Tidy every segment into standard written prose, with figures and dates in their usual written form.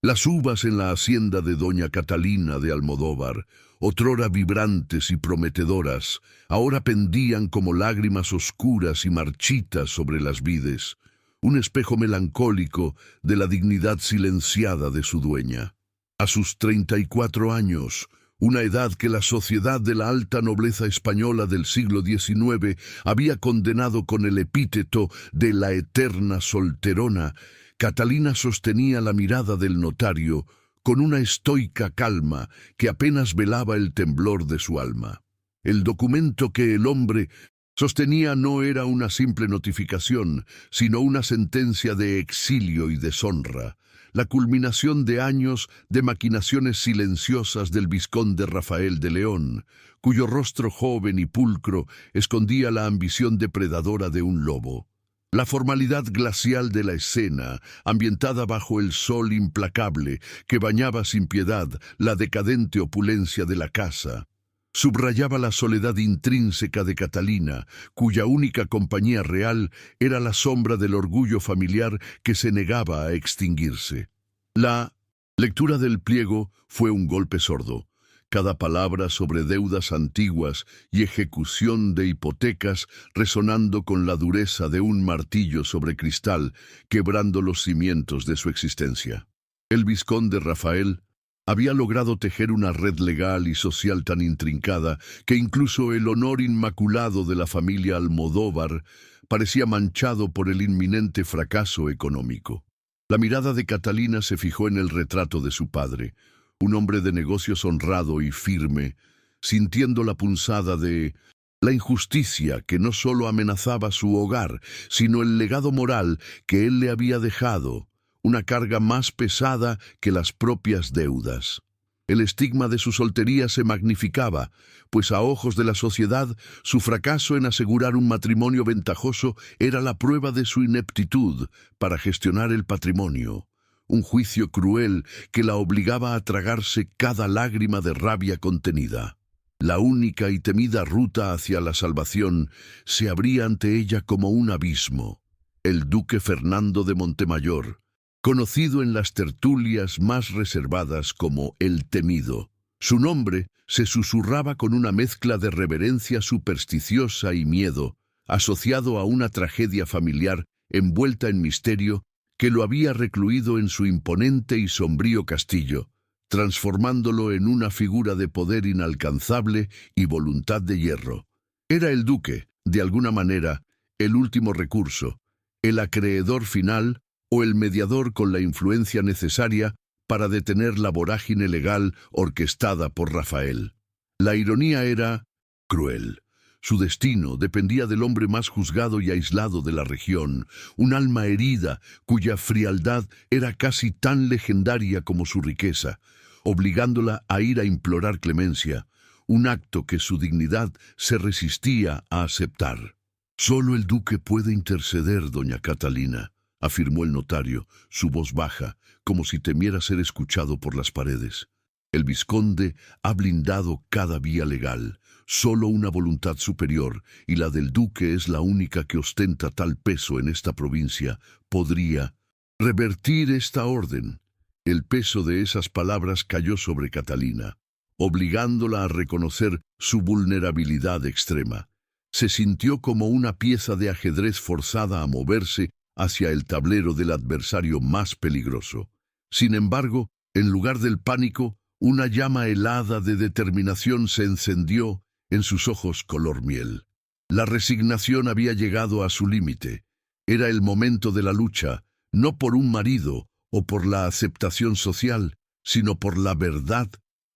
Las uvas en la hacienda de doña Catalina de Almodóvar, otrora vibrantes y prometedoras, ahora pendían como lágrimas oscuras y marchitas sobre las vides, un espejo melancólico de la dignidad silenciada de su dueña. A sus 34 años, una edad que la sociedad de la alta nobleza española del siglo XIX había condenado con el epíteto de la eterna solterona, Catalina sostenía la mirada del notario con una estoica calma que apenas velaba el temblor de su alma. El documento que el hombre sostenía no era una simple notificación, sino una sentencia de exilio y deshonra, la culminación de años de maquinaciones silenciosas del vizconde Rafael de León, cuyo rostro joven y pulcro escondía la ambición depredadora de un lobo. La formalidad glacial de la escena, ambientada bajo el sol implacable que bañaba sin piedad la decadente opulencia de la casa, subrayaba la soledad intrínseca de Catalina, cuya única compañía real era la sombra del orgullo familiar que se negaba a extinguirse. La lectura del pliego fue un golpe sordo. Cada palabra sobre deudas antiguas y ejecución de hipotecas resonando con la dureza de un martillo sobre cristal, quebrando los cimientos de su existencia. El vizconde Rafael había logrado tejer una red legal y social tan intrincada que incluso el honor inmaculado de la familia Almodóvar parecía manchado por el inminente fracaso económico. La mirada de Catalina se fijó en el retrato de su padre, un hombre de negocios honrado y firme, sintiendo la punzada de la injusticia que no solo amenazaba su hogar, sino el legado moral que él le había dejado, una carga más pesada que las propias deudas. El estigma de su soltería se magnificaba, pues a ojos de la sociedad, su fracaso en asegurar un matrimonio ventajoso era la prueba de su ineptitud para gestionar el patrimonio. Un juicio cruel que la obligaba a tragarse cada lágrima de rabia contenida. La única y temida ruta hacia la salvación se abría ante ella como un abismo. El duque Fernando de Montemayor, conocido en las tertulias más reservadas como el Temido. Su nombre se susurraba con una mezcla de reverencia supersticiosa y miedo, asociado a una tragedia familiar envuelta en misterio que lo había recluido en su imponente y sombrío castillo, transformándolo en una figura de poder inalcanzable y voluntad de hierro. Era el duque, de alguna manera, el último recurso, el acreedor final o el mediador con la influencia necesaria para detener la vorágine legal orquestada por Rafael. La ironía era cruel. Su destino dependía del hombre más juzgado y aislado de la región, un alma herida cuya frialdad era casi tan legendaria como su riqueza, obligándola a ir a implorar clemencia, un acto que su dignidad se resistía a aceptar. «Solo el duque puede interceder, doña Catalina», afirmó el notario, su voz baja, como si temiera ser escuchado por las paredes. «El vizconde ha blindado cada vía legal. Solo una voluntad superior, y la del duque es la única que ostenta tal peso en esta provincia, podría revertir esta orden». El peso de esas palabras cayó sobre Catalina, obligándola a reconocer su vulnerabilidad extrema. Se sintió como una pieza de ajedrez forzada a moverse hacia el tablero del adversario más peligroso. Sin embargo, en lugar del pánico, una llama helada de determinación se encendió en sus ojos color miel. La resignación había llegado a su límite. Era el momento de la lucha, no por un marido o por la aceptación social, sino por la verdad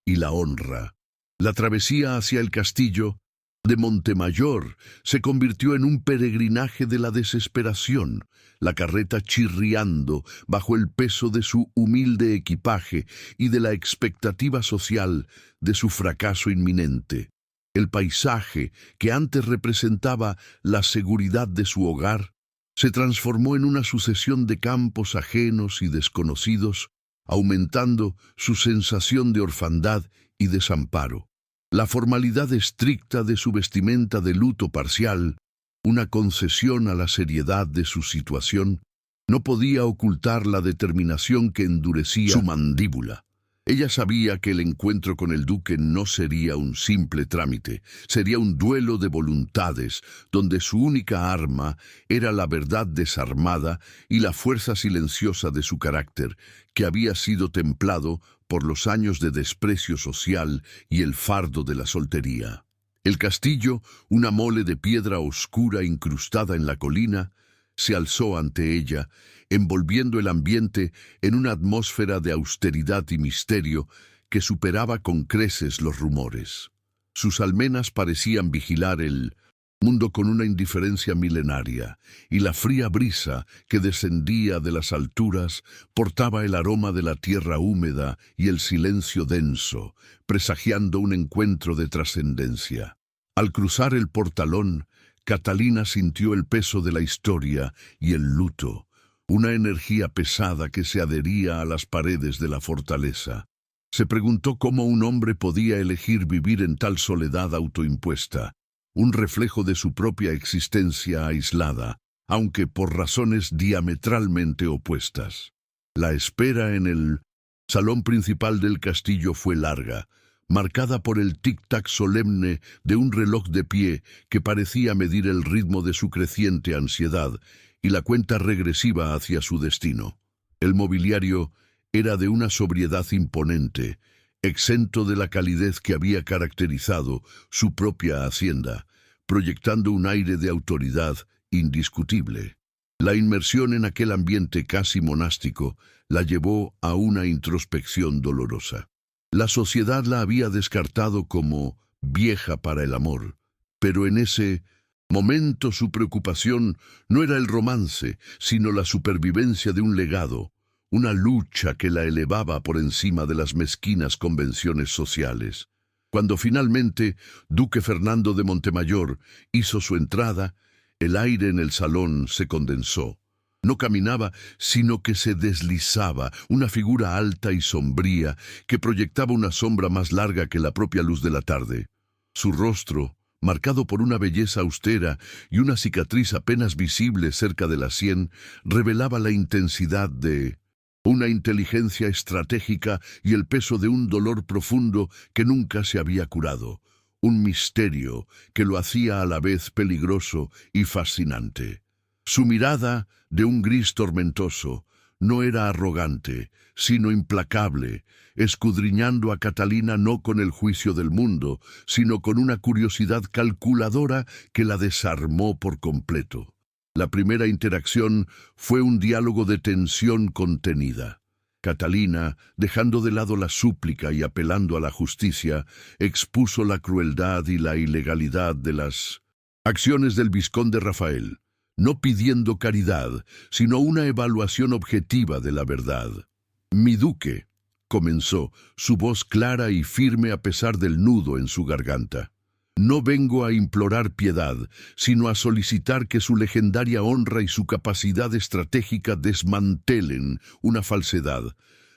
y la honra. La travesía hacia el castillo de Montemayor se convirtió en un peregrinaje de la desesperación, la carreta chirriando bajo el peso de su humilde equipaje y de la expectativa social de su fracaso inminente. El paisaje, que antes representaba la seguridad de su hogar, se transformó en una sucesión de campos ajenos y desconocidos, aumentando su sensación de orfandad y desamparo. La formalidad estricta de su vestimenta de luto parcial, una concesión a la seriedad de su situación, No podía ocultar la determinación que endurecía su mandíbula. Ella sabía que el encuentro con el duque no sería un simple trámite, sería un duelo de voluntades, donde su única arma era la verdad desarmada y la fuerza silenciosa de su carácter, que había sido templado por los años de desprecio social y el fardo de la soltería. El castillo, una mole de piedra oscura incrustada en la colina, se alzó ante ella, envolviendo el ambiente en una atmósfera de austeridad y misterio que superaba con creces los rumores. Sus almenas parecían vigilar el mundo con una indiferencia milenaria, y la fría brisa que descendía de las alturas portaba el aroma de la tierra húmeda y el silencio denso, presagiando un encuentro de trascendencia. Al cruzar el portalón, Catalina sintió el peso de la historia y el luto, una energía pesada que se adhería a las paredes de la fortaleza. Se preguntó cómo un hombre podía elegir vivir en tal soledad autoimpuesta, un reflejo de su propia existencia aislada, aunque por razones diametralmente opuestas. La espera en el salón principal del castillo fue larga, marcada por el tic-tac solemne de un reloj de pie que parecía medir el ritmo de su creciente ansiedad y la cuenta regresiva hacia su destino. El mobiliario era de una sobriedad imponente, exento de la calidez que había caracterizado su propia hacienda, proyectando un aire de autoridad indiscutible. La inmersión en aquel ambiente casi monástico la llevó a una introspección dolorosa. La sociedad la había descartado como vieja para el amor, pero en ese momento su preocupación no era el romance, sino la supervivencia de un legado, una lucha que la elevaba por encima de las mezquinas convenciones sociales. Cuando finalmente Duque Fernando de Montemayor hizo su entrada, el aire en el salón se condensó. No caminaba, sino que se deslizaba, una figura alta y sombría que proyectaba una sombra más larga que la propia luz de la tarde. Su rostro, marcado por una belleza austera y una cicatriz apenas visible cerca de la sien, revelaba la intensidad de una inteligencia estratégica y el peso de un dolor profundo que nunca se había curado, un misterio que lo hacía a la vez peligroso y fascinante. Su mirada, de un gris tormentoso, no era arrogante, sino implacable, escudriñando a Catalina no con el juicio del mundo, sino con una curiosidad calculadora que la desarmó por completo. La primera interacción fue un diálogo de tensión contenida. Catalina, dejando de lado la súplica y apelando a la justicia, expuso la crueldad y la ilegalidad de las acciones del vizconde Rafael, no pidiendo caridad, sino una evaluación objetiva de la verdad. «Mi duque», comenzó, su voz clara y firme a pesar del nudo en su garganta. «No vengo a implorar piedad, sino a solicitar que su legendaria honra y su capacidad estratégica desmantelen una falsedad.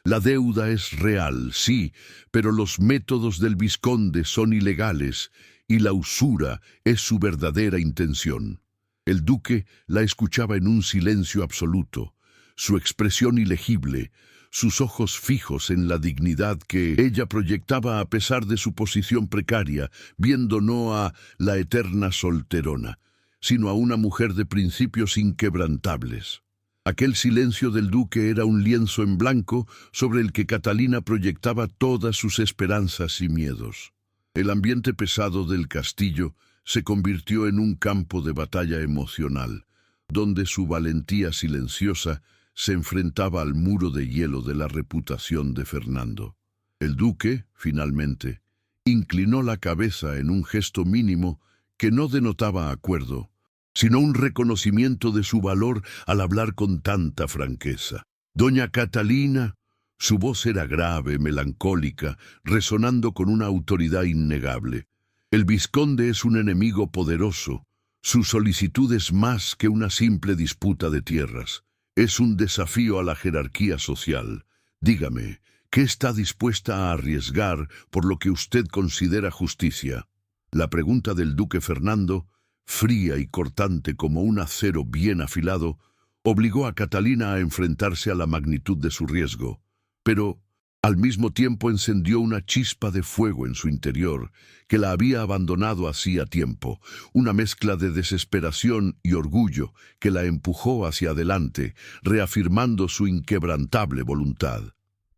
La deuda es real, sí, pero los métodos del vizconde son ilegales y la usura es su verdadera intención». El duque la escuchaba en un silencio absoluto, su expresión ilegible, sus ojos fijos en la dignidad que ella proyectaba a pesar de su posición precaria, viendo no a la eterna solterona, sino a una mujer de principios inquebrantables. Aquel silencio del duque era un lienzo en blanco sobre el que Catalina proyectaba todas sus esperanzas y miedos. El ambiente pesado del castillo se convirtió en un campo de batalla emocional, donde su valentía silenciosa se enfrentaba al muro de hielo de la reputación de Fernando. El duque, finalmente, inclinó la cabeza en un gesto mínimo que no denotaba acuerdo, sino un reconocimiento de su valor al hablar con tanta franqueza. «Doña Catalina», su voz era grave, melancólica, resonando con una autoridad innegable. «El vizconde es un enemigo poderoso. Su solicitud es más que una simple disputa de tierras. Es un desafío a la jerarquía social. Dígame, ¿qué está dispuesta a arriesgar por lo que usted considera justicia?» La pregunta del duque Fernando, fría y cortante como un acero bien afilado, obligó a Catalina a enfrentarse a la magnitud de su riesgo, pero al mismo tiempo encendió una chispa de fuego en su interior que la había abandonado hacía tiempo, una mezcla de desesperación y orgullo que la empujó hacia adelante, reafirmando su inquebrantable voluntad.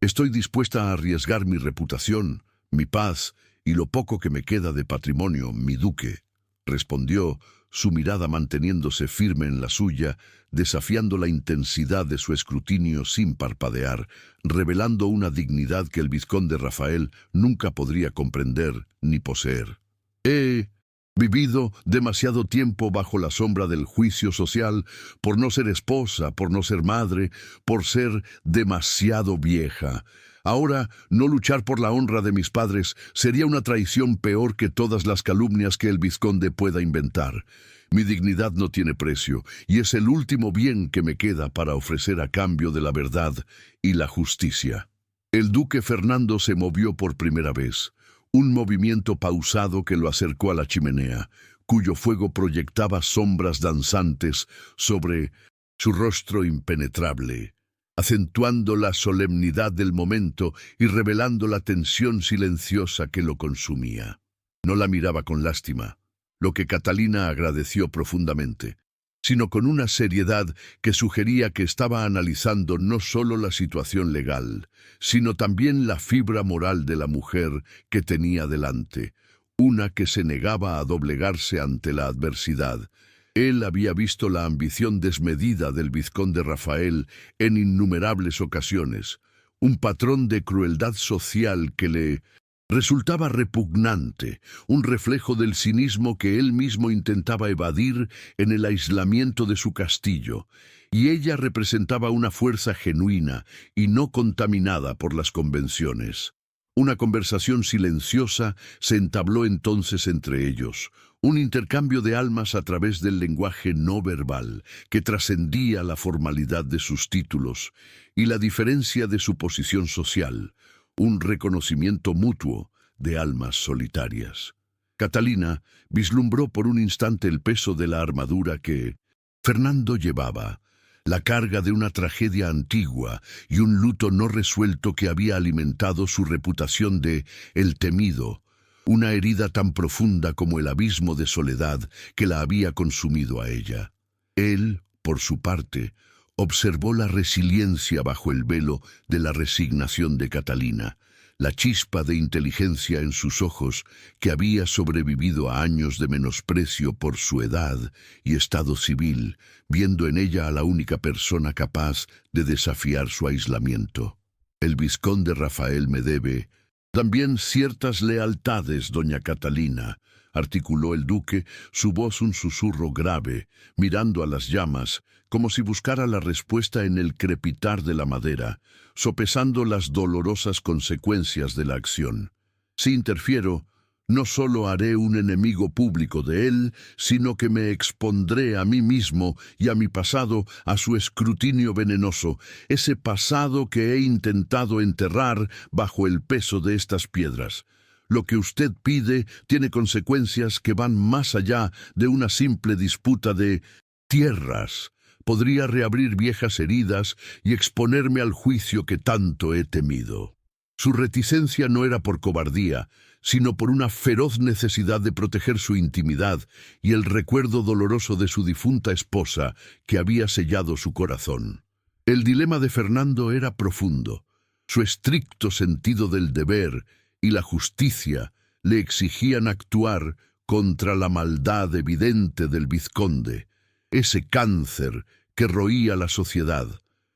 «Estoy dispuesta a arriesgar mi reputación, mi paz y lo poco que me queda de patrimonio, mi duque», respondió, su mirada manteniéndose firme en la suya, desafiando la intensidad de su escrutinio sin parpadear, revelando una dignidad que el vizconde Rafael nunca podría comprender ni poseer. «He vivido demasiado tiempo bajo la sombra del juicio social por no ser esposa, por no ser madre, por ser demasiado vieja. Ahora, no luchar por la honra de mis padres sería una traición peor que todas las calumnias que el vizconde pueda inventar. Mi dignidad no tiene precio, y es el último bien que me queda para ofrecer a cambio de la verdad y la justicia». El duque Fernando se movió por primera vez, un movimiento pausado que lo acercó a la chimenea, cuyo fuego proyectaba sombras danzantes sobre su rostro impenetrable, acentuando la solemnidad del momento y revelando la tensión silenciosa que lo consumía. No la miraba con lástima, lo que Catalina agradeció profundamente, sino con una seriedad que sugería que estaba analizando no solo la situación legal, sino también la fibra moral de la mujer que tenía delante, una que se negaba a doblegarse ante la adversidad. Él había visto la ambición desmedida del vizconde Rafael en innumerables ocasiones, un patrón de crueldad social que le resultaba repugnante, un reflejo del cinismo que él mismo intentaba evadir en el aislamiento de su castillo, y ella representaba una fuerza genuina y no contaminada por las convenciones. Una conversación silenciosa se entabló entonces entre ellos, un intercambio de almas a través del lenguaje no verbal que trascendía la formalidad de sus títulos y la diferencia de su posición social, un reconocimiento mutuo de almas solitarias. Catalina vislumbró por un instante el peso de la armadura que Fernando llevaba, la carga de una tragedia antigua y un luto no resuelto que había alimentado su reputación de el temido, una herida tan profunda como el abismo de soledad que la había consumido a ella. Él, por su parte, observó la resiliencia bajo el velo de la resignación de Catalina, la chispa de inteligencia en sus ojos que había sobrevivido a años de menosprecio por su edad y estado civil, viendo en ella a la única persona capaz de desafiar su aislamiento. «El vizconde Rafael me debe también ciertas lealtades, doña Catalina», articuló el duque, su voz un susurro grave, mirando a las llamas, como si buscara la respuesta en el crepitar de la madera, sopesando las dolorosas consecuencias de la acción. «Si interfiero, no solo haré un enemigo público de él, sino que me expondré a mí mismo y a mi pasado a su escrutinio venenoso, ese pasado que he intentado enterrar bajo el peso de estas piedras. Lo que usted pide tiene consecuencias que van más allá de una simple disputa de tierras. Podría reabrir viejas heridas y exponerme al juicio que tanto he temido». Su reticencia no era por cobardía, sino por una feroz necesidad de proteger su intimidad y el recuerdo doloroso de su difunta esposa que había sellado su corazón. El dilema de Fernando era profundo. Su estricto sentido del deber y la justicia le exigían actuar contra la maldad evidente del vizconde, ese cáncer que roía la sociedad,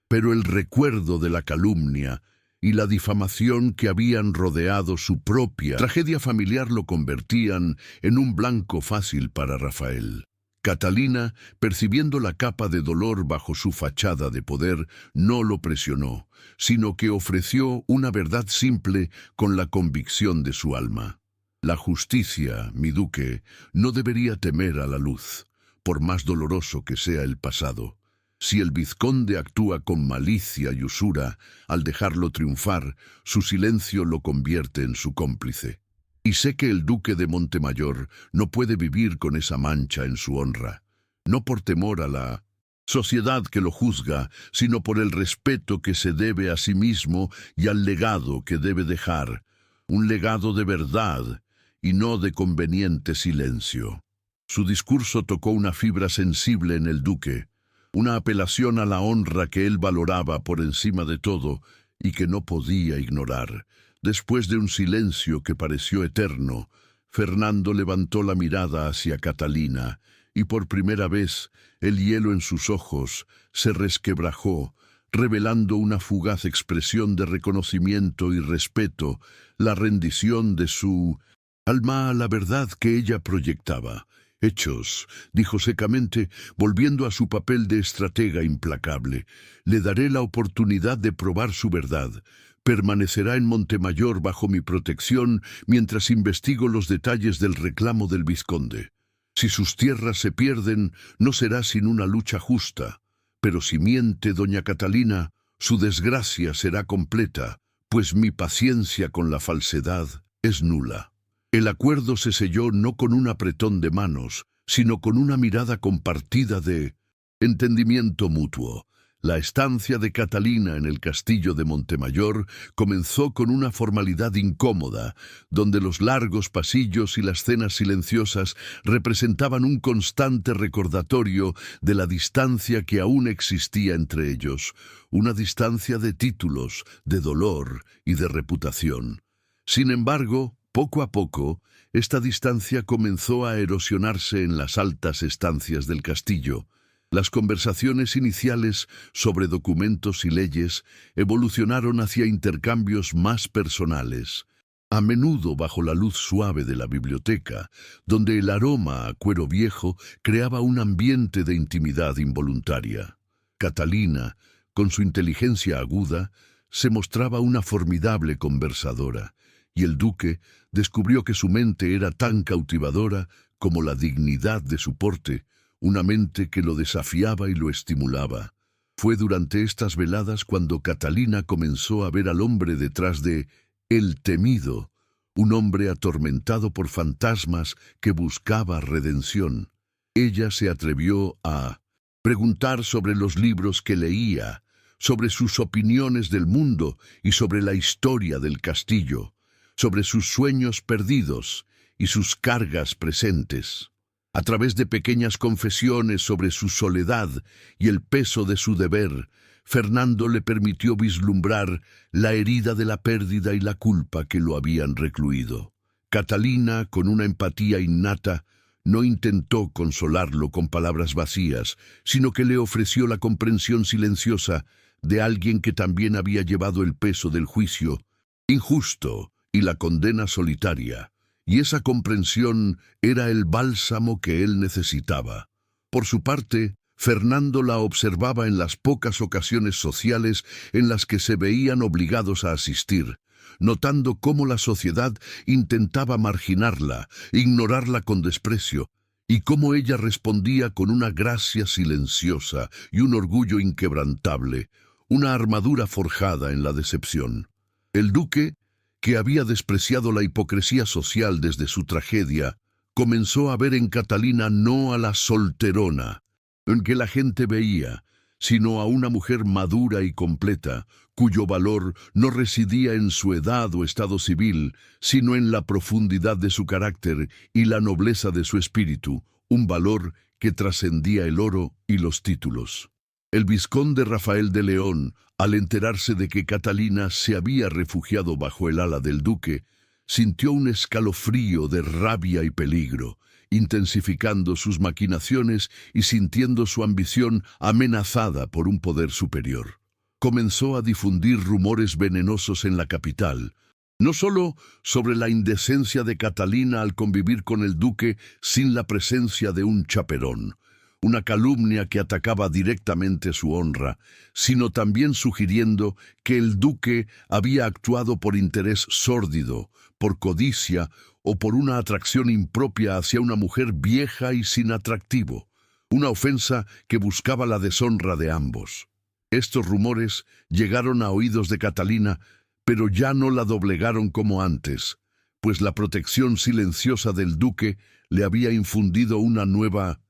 pero el recuerdo de la calumnia y la difamación que habían rodeado su propia tragedia familiar lo convertían en un blanco fácil para Rafael. Catalina, percibiendo la capa de dolor bajo su fachada de poder, no lo presionó, sino que ofreció una verdad simple con la convicción de su alma. «La justicia, mi duque, no debería temer a la luz, por más doloroso que sea el pasado. Si el vizconde actúa con malicia y usura, al dejarlo triunfar, su silencio lo convierte en su cómplice. Y sé que el duque de Montemayor no puede vivir con esa mancha en su honra, no por temor a la sociedad que lo juzga, sino por el respeto que se debe a sí mismo y al legado que debe dejar, un legado de verdad y no de conveniente silencio. Su discurso tocó una fibra sensible en el duque, una apelación a la honra que él valoraba por encima de todo y que no podía ignorar. Después de un silencio que pareció eterno, Fernando levantó la mirada hacia Catalina, y por primera vez el hielo en sus ojos se resquebrajó, revelando una fugaz expresión de reconocimiento y respeto, la rendición de su alma a la verdad que ella proyectaba. «Hechos», dijo secamente, volviendo a su papel de estratega implacable. «Le daré la oportunidad de probar su verdad. Permanecerá en Montemayor bajo mi protección mientras investigo los detalles del reclamo del vizconde. Si sus tierras se pierden, no será sin una lucha justa. Pero si miente doña Catalina, su desgracia será completa, pues mi paciencia con la falsedad es nula». El acuerdo se selló no con un apretón de manos, sino con una mirada compartida de entendimiento mutuo. La estancia de Catalina en el castillo de Montemayor comenzó con una formalidad incómoda, donde los largos pasillos y las cenas silenciosas representaban un constante recordatorio de la distancia que aún existía entre ellos, una distancia de títulos, de dolor y de reputación. Sin embargo, poco a poco, esta distancia comenzó a erosionarse en las altas estancias del castillo. Las conversaciones iniciales sobre documentos y leyes evolucionaron hacia intercambios más personales, a menudo bajo la luz suave de la biblioteca, donde el aroma a cuero viejo creaba un ambiente de intimidad involuntaria. Catalina, con su inteligencia aguda, se mostraba una formidable conversadora, y el duque descubrió que su mente era tan cautivadora como la dignidad de su porte, una mente que lo desafiaba y lo estimulaba. Fue durante estas veladas cuando Catalina comenzó a ver al hombre detrás de El Temido, un hombre atormentado por fantasmas que buscaba redención. Ella se atrevió a preguntar sobre los libros que leía, sobre sus opiniones del mundo y sobre la historia del castillo, sobre sus sueños perdidos y sus cargas presentes. A través de pequeñas confesiones sobre su soledad y el peso de su deber, Fernando le permitió vislumbrar la herida de la pérdida y la culpa que lo habían recluido. Catalina, con una empatía innata, no intentó consolarlo con palabras vacías, sino que le ofreció la comprensión silenciosa de alguien que también había llevado el peso del juicio injusto y la condena solitaria. Y esa comprensión era el bálsamo que él necesitaba. Por su parte, Fernando la observaba en las pocas ocasiones sociales en las que se veían obligados a asistir, notando cómo la sociedad intentaba marginarla, ignorarla con desprecio, y cómo ella respondía con una gracia silenciosa y un orgullo inquebrantable, una armadura forjada en la decepción. El duque, que había despreciado la hipocresía social desde su tragedia, comenzó a ver en Catalina no a la solterona en que la gente veía, sino a una mujer madura y completa, cuyo valor no residía en su edad o estado civil, sino en la profundidad de su carácter y la nobleza de su espíritu, un valor que trascendía el oro y los títulos. El vizconde Rafael de León, al enterarse de que Catalina se había refugiado bajo el ala del duque, sintió un escalofrío de rabia y peligro, intensificando sus maquinaciones y sintiendo su ambición amenazada por un poder superior. Comenzó a difundir rumores venenosos en la capital, no solo sobre la indecencia de Catalina al convivir con el duque sin la presencia de un chaperón, una calumnia que atacaba directamente su honra, sino también sugiriendo que el duque había actuado por interés sórdido, por codicia o por una atracción impropia hacia una mujer vieja y sin atractivo, una ofensa que buscaba la deshonra de ambos. Estos rumores llegaron a oídos de Catalina, pero ya no la doblegaron como antes, pues la protección silenciosa del duque le había infundido una nueva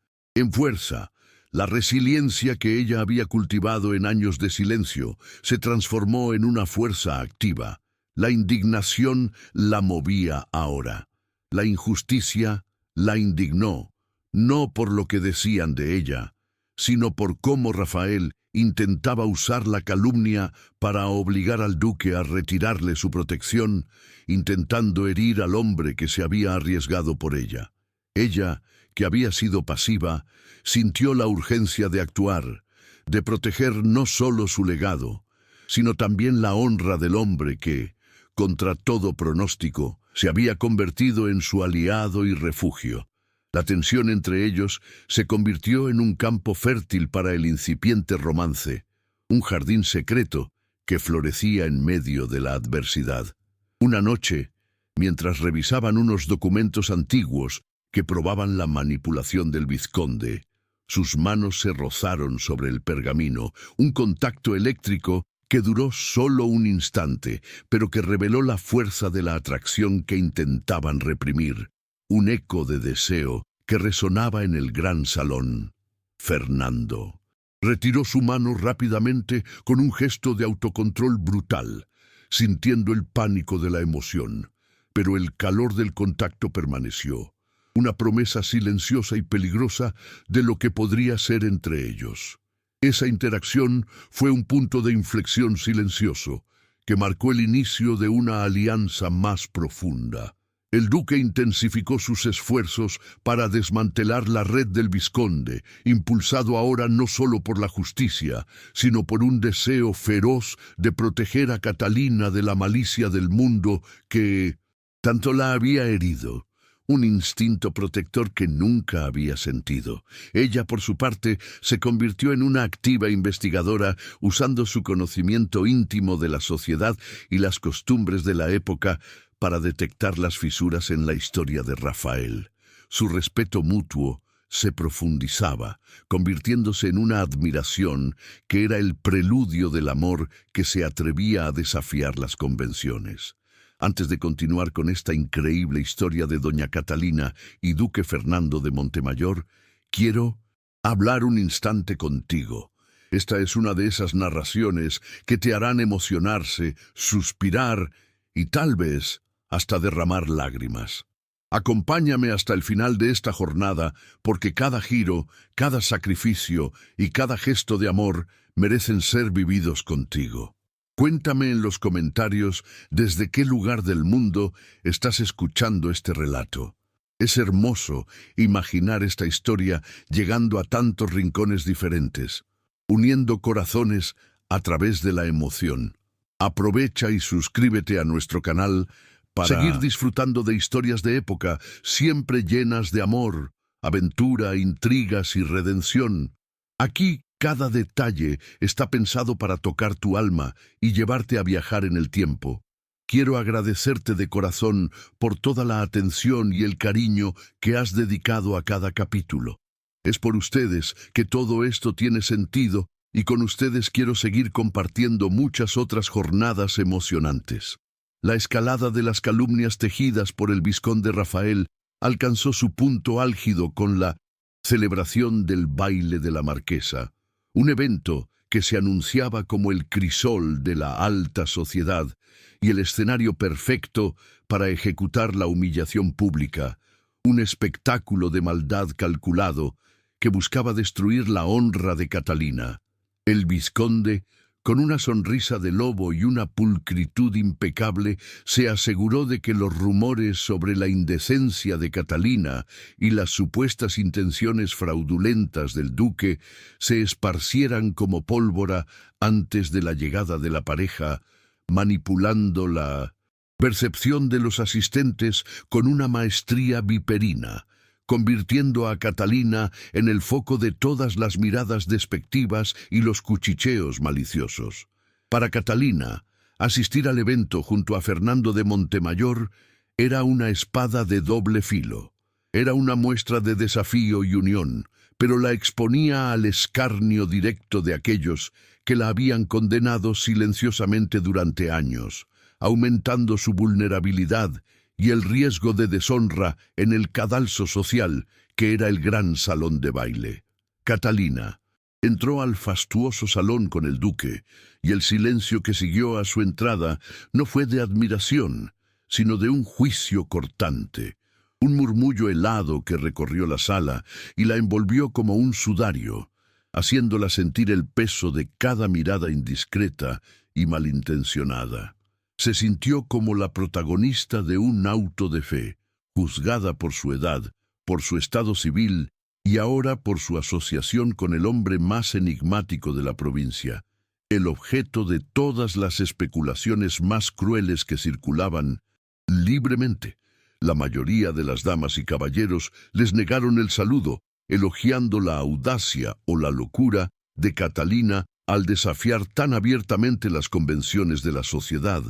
fuerza, La resiliencia que ella había cultivado en años de silencio se transformó en una fuerza activa. La indignación la movía ahora. La injusticia la indignó, no por lo que decían de ella, sino por cómo Rafael intentaba usar la calumnia para obligar al duque a retirarle su protección, intentando herir al hombre que se había arriesgado por ella. Ella, que había sido pasiva, sintió la urgencia de actuar, de proteger no solo su legado, sino también la honra del hombre que, contra todo pronóstico, se había convertido en su aliado y refugio. La tensión entre ellos se convirtió en un campo fértil para el incipiente romance, un jardín secreto que florecía en medio de la adversidad. Una noche, mientras revisaban unos documentos antiguos que probaban la manipulación del vizconde, sus manos se rozaron sobre el pergamino, un contacto eléctrico que duró solo un instante, pero que reveló la fuerza de la atracción que intentaban reprimir. Un eco de deseo que resonaba en el gran salón. Fernando retiró su mano rápidamente con un gesto de autocontrol brutal, sintiendo el pánico de la emoción, pero el calor del contacto permaneció, una promesa silenciosa y peligrosa de lo que podría ser entre ellos. Esa interacción fue un punto de inflexión silencioso que marcó el inicio de una alianza más profunda. El duque intensificó sus esfuerzos para desmantelar la red del vizconde, impulsado ahora no solo por la justicia, sino por un deseo feroz de proteger a Catalina de la malicia del mundo que tanto la había herido. Un instinto protector que nunca había sentido. Ella, por su parte, se convirtió en una activa investigadora, usando su conocimiento íntimo de la sociedad y las costumbres de la época para detectar las fisuras en la historia de Rafael. Su respeto mutuo se profundizaba, convirtiéndose en una admiración que era el preludio del amor que se atrevía a desafiar las convenciones. Antes de continuar con esta increíble historia de doña Catalina y duque Fernando de Montemayor, quiero hablar un instante contigo. Esta es una de esas narraciones que te harán emocionarse, suspirar y tal vez hasta derramar lágrimas. Acompáñame hasta el final de esta jornada, porque cada giro, cada sacrificio y cada gesto de amor merecen ser vividos contigo. Cuéntame en los comentarios desde qué lugar del mundo estás escuchando este relato. Es hermoso imaginar esta historia llegando a tantos rincones diferentes, uniendo corazones a través de la emoción. Aprovecha y suscríbete a nuestro canal para seguir disfrutando de historias de época, siempre llenas de amor, aventura, intrigas y redención. Aquí, cada detalle está pensado para tocar tu alma y llevarte a viajar en el tiempo. Quiero agradecerte de corazón por toda la atención y el cariño que has dedicado a cada capítulo. Es por ustedes que todo esto tiene sentido y con ustedes quiero seguir compartiendo muchas otras jornadas emocionantes. La escalada de las calumnias tejidas por el vizconde Rafael alcanzó su punto álgido con la celebración del baile de la marquesa, un evento que se anunciaba como el crisol de la alta sociedad y el escenario perfecto para ejecutar la humillación pública, un espectáculo de maldad calculado que buscaba destruir la honra de Catalina. El vizconde, con una sonrisa de lobo y una pulcritud impecable, se aseguró de que los rumores sobre la indecencia de Catalina y las supuestas intenciones fraudulentas del duque se esparcieran como pólvora antes de la llegada de la pareja, manipulando la percepción de los asistentes con una maestría viperina, convirtiendo a Catalina en el foco de todas las miradas despectivas y los cuchicheos maliciosos. Para Catalina, asistir al evento junto a Fernando de Montemayor era una espada de doble filo. Era una muestra de desafío y unión, pero la exponía al escarnio directo de aquellos que la habían condenado silenciosamente durante años, aumentando su vulnerabilidad y el riesgo de deshonra en el cadalso social que era el gran salón de baile. Catalina entró al fastuoso salón con el duque, y el silencio que siguió a su entrada no fue de admiración, sino de un juicio cortante. Un murmullo helado que recorrió la sala y la envolvió como un sudario, haciéndola sentir el peso de cada mirada indiscreta y malintencionada. Se sintió como la protagonista de un auto de fe, juzgada por su edad, por su estado civil y ahora por su asociación con el hombre más enigmático de la provincia, el objeto de todas las especulaciones más crueles que circulaban libremente. La mayoría de las damas y caballeros les negaron el saludo, elogiando la audacia o la locura de Catalina al desafiar tan abiertamente las convenciones de la sociedad,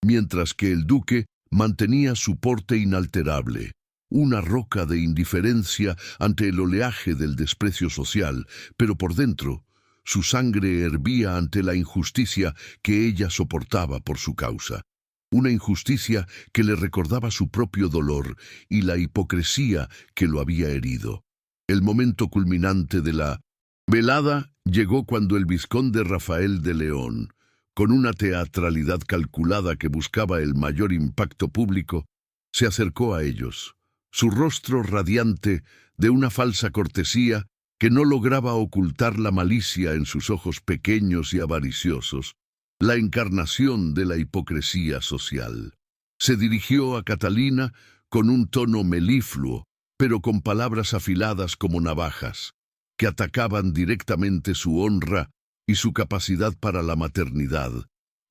mientras que el duque mantenía su porte inalterable, una roca de indiferencia ante el oleaje del desprecio social, pero por dentro su sangre hervía ante la injusticia que ella soportaba por su causa. Una injusticia que le recordaba su propio dolor y la hipocresía que lo había herido. El momento culminante de la velada llegó cuando el vizconde Rafael de León, con una teatralidad calculada que buscaba el mayor impacto público, se acercó a ellos. Su rostro radiante de una falsa cortesía que no lograba ocultar la malicia en sus ojos pequeños y avariciosos, la encarnación de la hipocresía social. Se dirigió a Catalina con un tono melifluo, pero con palabras afiladas como navajas, que atacaban directamente su honra y su capacidad para la maternidad,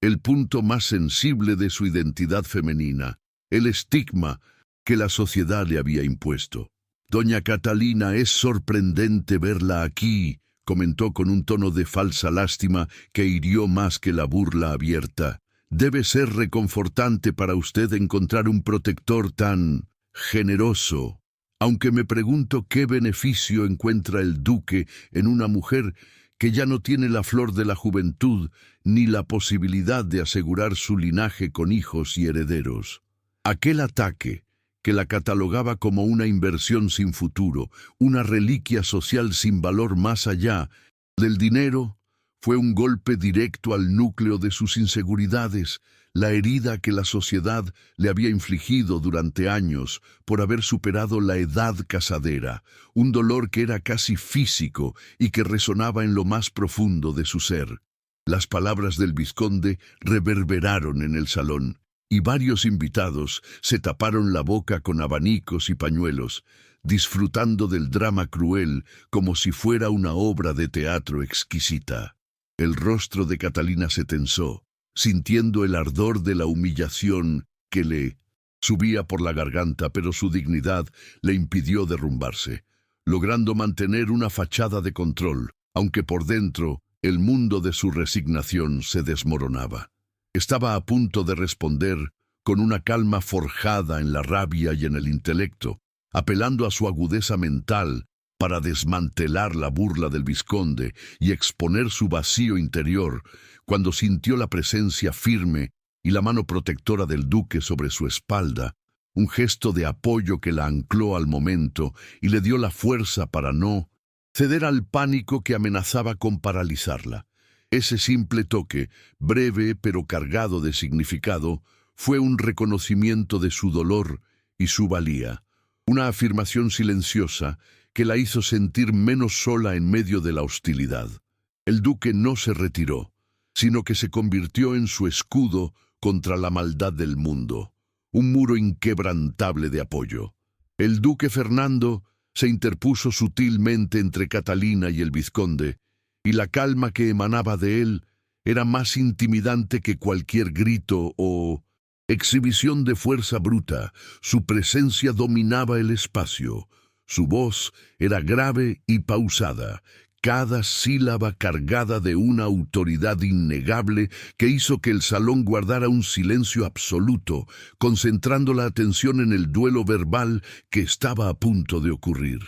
el punto más sensible de su identidad femenina, el estigma que la sociedad le había impuesto. «Doña Catalina, es sorprendente verla aquí», comentó con un tono de falsa lástima que hirió más que la burla abierta. «Debe ser reconfortante para usted encontrar un protector tan generoso. Aunque me pregunto qué beneficio encuentra el duque en una mujer que ya no tiene la flor de la juventud ni la posibilidad de asegurar su linaje con hijos y herederos». Aquel ataque, que la catalogaba como una inversión sin futuro, una reliquia social sin valor más allá del dinero, fue un golpe directo al núcleo de sus inseguridades, la herida que la sociedad le había infligido durante años por haber superado la edad casadera, un dolor que era casi físico y que resonaba en lo más profundo de su ser. Las palabras del vizconde reverberaron en el salón, y varios invitados se taparon la boca con abanicos y pañuelos, disfrutando del drama cruel como si fuera una obra de teatro exquisita. El rostro de Catalina se tensó, sintiendo el ardor de la humillación que le subía por la garganta, pero su dignidad le impidió derrumbarse, logrando mantener una fachada de control, aunque por dentro el mundo de su resignación se desmoronaba. Estaba a punto de responder con una calma forjada en la rabia y en el intelecto, apelando a su agudeza mental para desmantelar la burla del vizconde y exponer su vacío interior, cuando sintió la presencia firme y la mano protectora del duque sobre su espalda, un gesto de apoyo que la ancló al momento y le dio la fuerza para no ceder al pánico que amenazaba con paralizarla. Ese simple toque, breve pero cargado de significado, fue un reconocimiento de su dolor y su valía, una afirmación silenciosa que la hizo sentir menos sola en medio de la hostilidad. El duque no se retiró, sino que se convirtió en su escudo contra la maldad del mundo, un muro inquebrantable de apoyo. El duque Fernando se interpuso sutilmente entre Catalina y el vizconde, y la calma que emanaba de él era más intimidante que cualquier grito o exhibición de fuerza bruta. Su presencia dominaba el espacio. Su voz era grave y pausada, cada sílaba cargada de una autoridad innegable que hizo que el salón guardara un silencio absoluto, concentrando la atención en el duelo verbal que estaba a punto de ocurrir.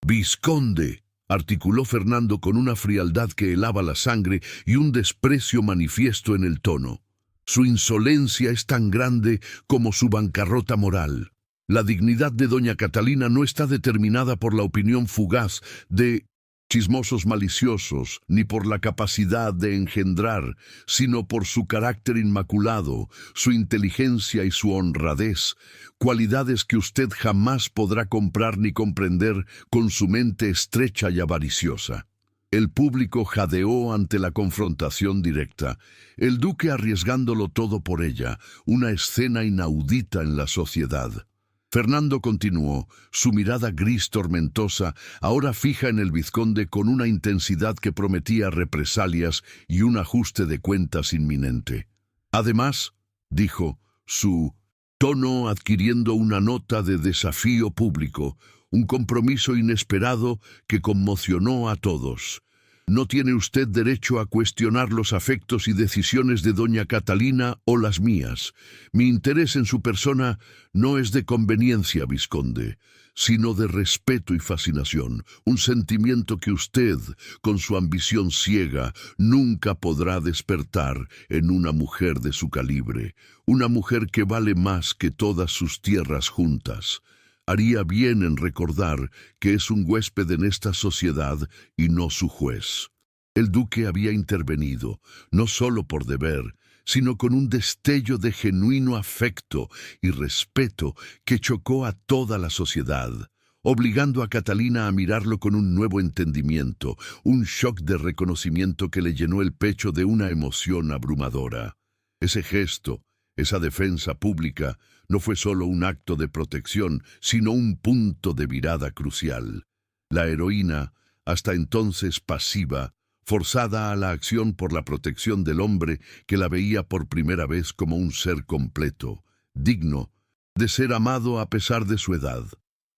«Vizconde», articuló Fernando con una frialdad que helaba la sangre y un desprecio manifiesto en el tono. «Su insolencia es tan grande como su bancarrota moral. La dignidad de doña Catalina no está determinada por la opinión fugaz de chismosos maliciosos, ni por la capacidad de engendrar, sino por su carácter inmaculado, su inteligencia y su honradez, cualidades que usted jamás podrá comprar ni comprender con su mente estrecha y avariciosa. El público jadeó ante la confrontación directa, el duque arriesgándolo todo por ella, una escena inaudita en la sociedad. Fernando continuó, su mirada gris tormentosa, ahora fija en el vizconde con una intensidad que prometía represalias y un ajuste de cuentas inminente. Además, dijo, su tono adquiriendo una nota de desafío público, un compromiso inesperado que conmocionó a todos. No tiene usted derecho a cuestionar los afectos y decisiones de doña Catalina o las mías. Mi interés en su persona no es de conveniencia, vizconde, sino de respeto y fascinación, un sentimiento que usted, con su ambición ciega, nunca podrá despertar en una mujer de su calibre, una mujer que vale más que todas sus tierras juntas. Haría bien en recordar que es un huésped en esta sociedad y no su juez. El duque había intervenido, no solo por deber, sino con un destello de genuino afecto y respeto que chocó a toda la sociedad, obligando a Catalina a mirarlo con un nuevo entendimiento, un shock de reconocimiento que le llenó el pecho de una emoción abrumadora. Ese gesto, esa defensa pública, no fue solo un acto de protección, sino un punto de virada crucial. La heroína, hasta entonces pasiva, forzada a la acción por la protección del hombre que la veía por primera vez como un ser completo, digno de ser amado a pesar de su edad.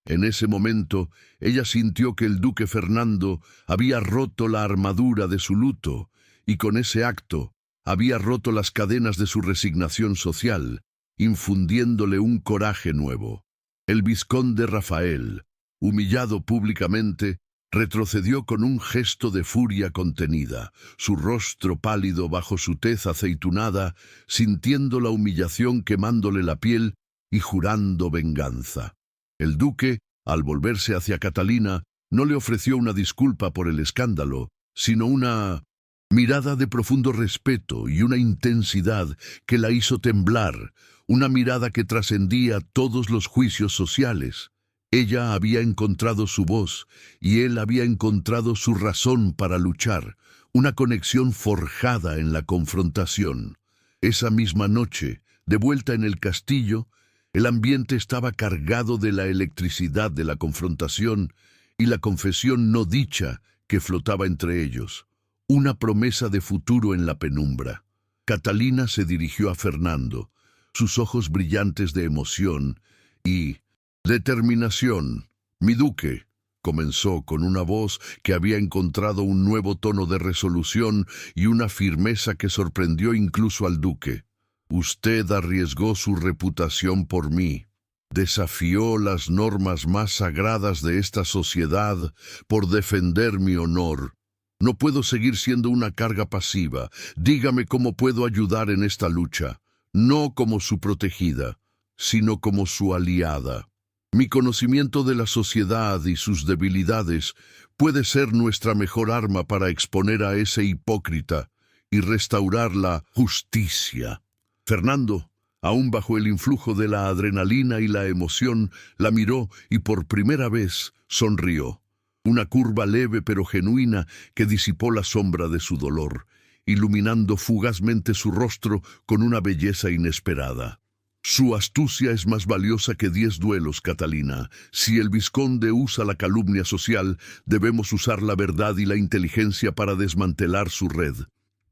En ese momento, ella sintió que el duque Fernando había roto la armadura de su luto, y con ese acto había roto las cadenas de su resignación social, infundiéndole un coraje nuevo. El vizconde Rafael, humillado públicamente, retrocedió con un gesto de furia contenida, su rostro pálido bajo su tez aceitunada, sintiendo la humillación quemándole la piel y jurando venganza. El duque, al volverse hacia Catalina, no le ofreció una disculpa por el escándalo, sino una mirada de profundo respeto y una intensidad que la hizo temblar, una mirada que trascendía todos los juicios sociales. Ella había encontrado su voz y él había encontrado su razón para luchar, una conexión forjada en la confrontación. Esa misma noche, de vuelta en el castillo, el ambiente estaba cargado de la electricidad de la confrontación y la confesión no dicha que flotaba entre ellos, una promesa de futuro en la penumbra. Catalina se dirigió a Fernando, sus ojos brillantes de emoción y determinación. «Mi duque», comenzó con una voz que había encontrado un nuevo tono de resolución y una firmeza que sorprendió incluso al duque. «Usted arriesgó su reputación por mí. Desafió las normas más sagradas de esta sociedad por defender mi honor. No puedo seguir siendo una carga pasiva. Dígame cómo puedo ayudar en esta lucha, no como su protegida, sino como su aliada. Mi conocimiento de la sociedad y sus debilidades puede ser nuestra mejor arma para exponer a ese hipócrita y restaurar la justicia». Fernando, aún bajo el influjo de la adrenalina y la emoción, la miró y por primera vez sonrió. Una curva leve pero genuina que disipó la sombra de su dolor, iluminando fugazmente su rostro con una belleza inesperada. «Su astucia es más valiosa que 10 duelos, Catalina. Si el vizconde usa la calumnia social, debemos usar la verdad y la inteligencia para desmantelar su red.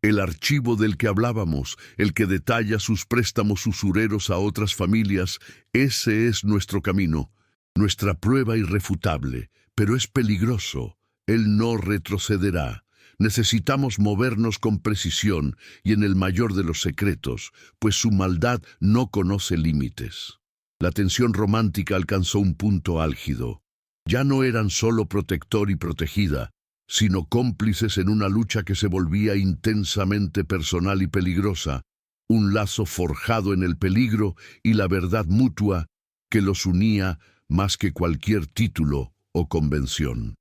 El archivo del que hablábamos, el que detalla sus préstamos usureros a otras familias, ese es nuestro camino, nuestra prueba irrefutable, pero es peligroso. Él no retrocederá. Necesitamos movernos con precisión y en el mayor de los secretos, pues su maldad no conoce límites». La tensión romántica alcanzó un punto álgido. Ya no eran solo protector y protegida, sino cómplices en una lucha que se volvía intensamente personal y peligrosa, un lazo forjado en el peligro y la verdad mutua que los unía más que cualquier título o convención.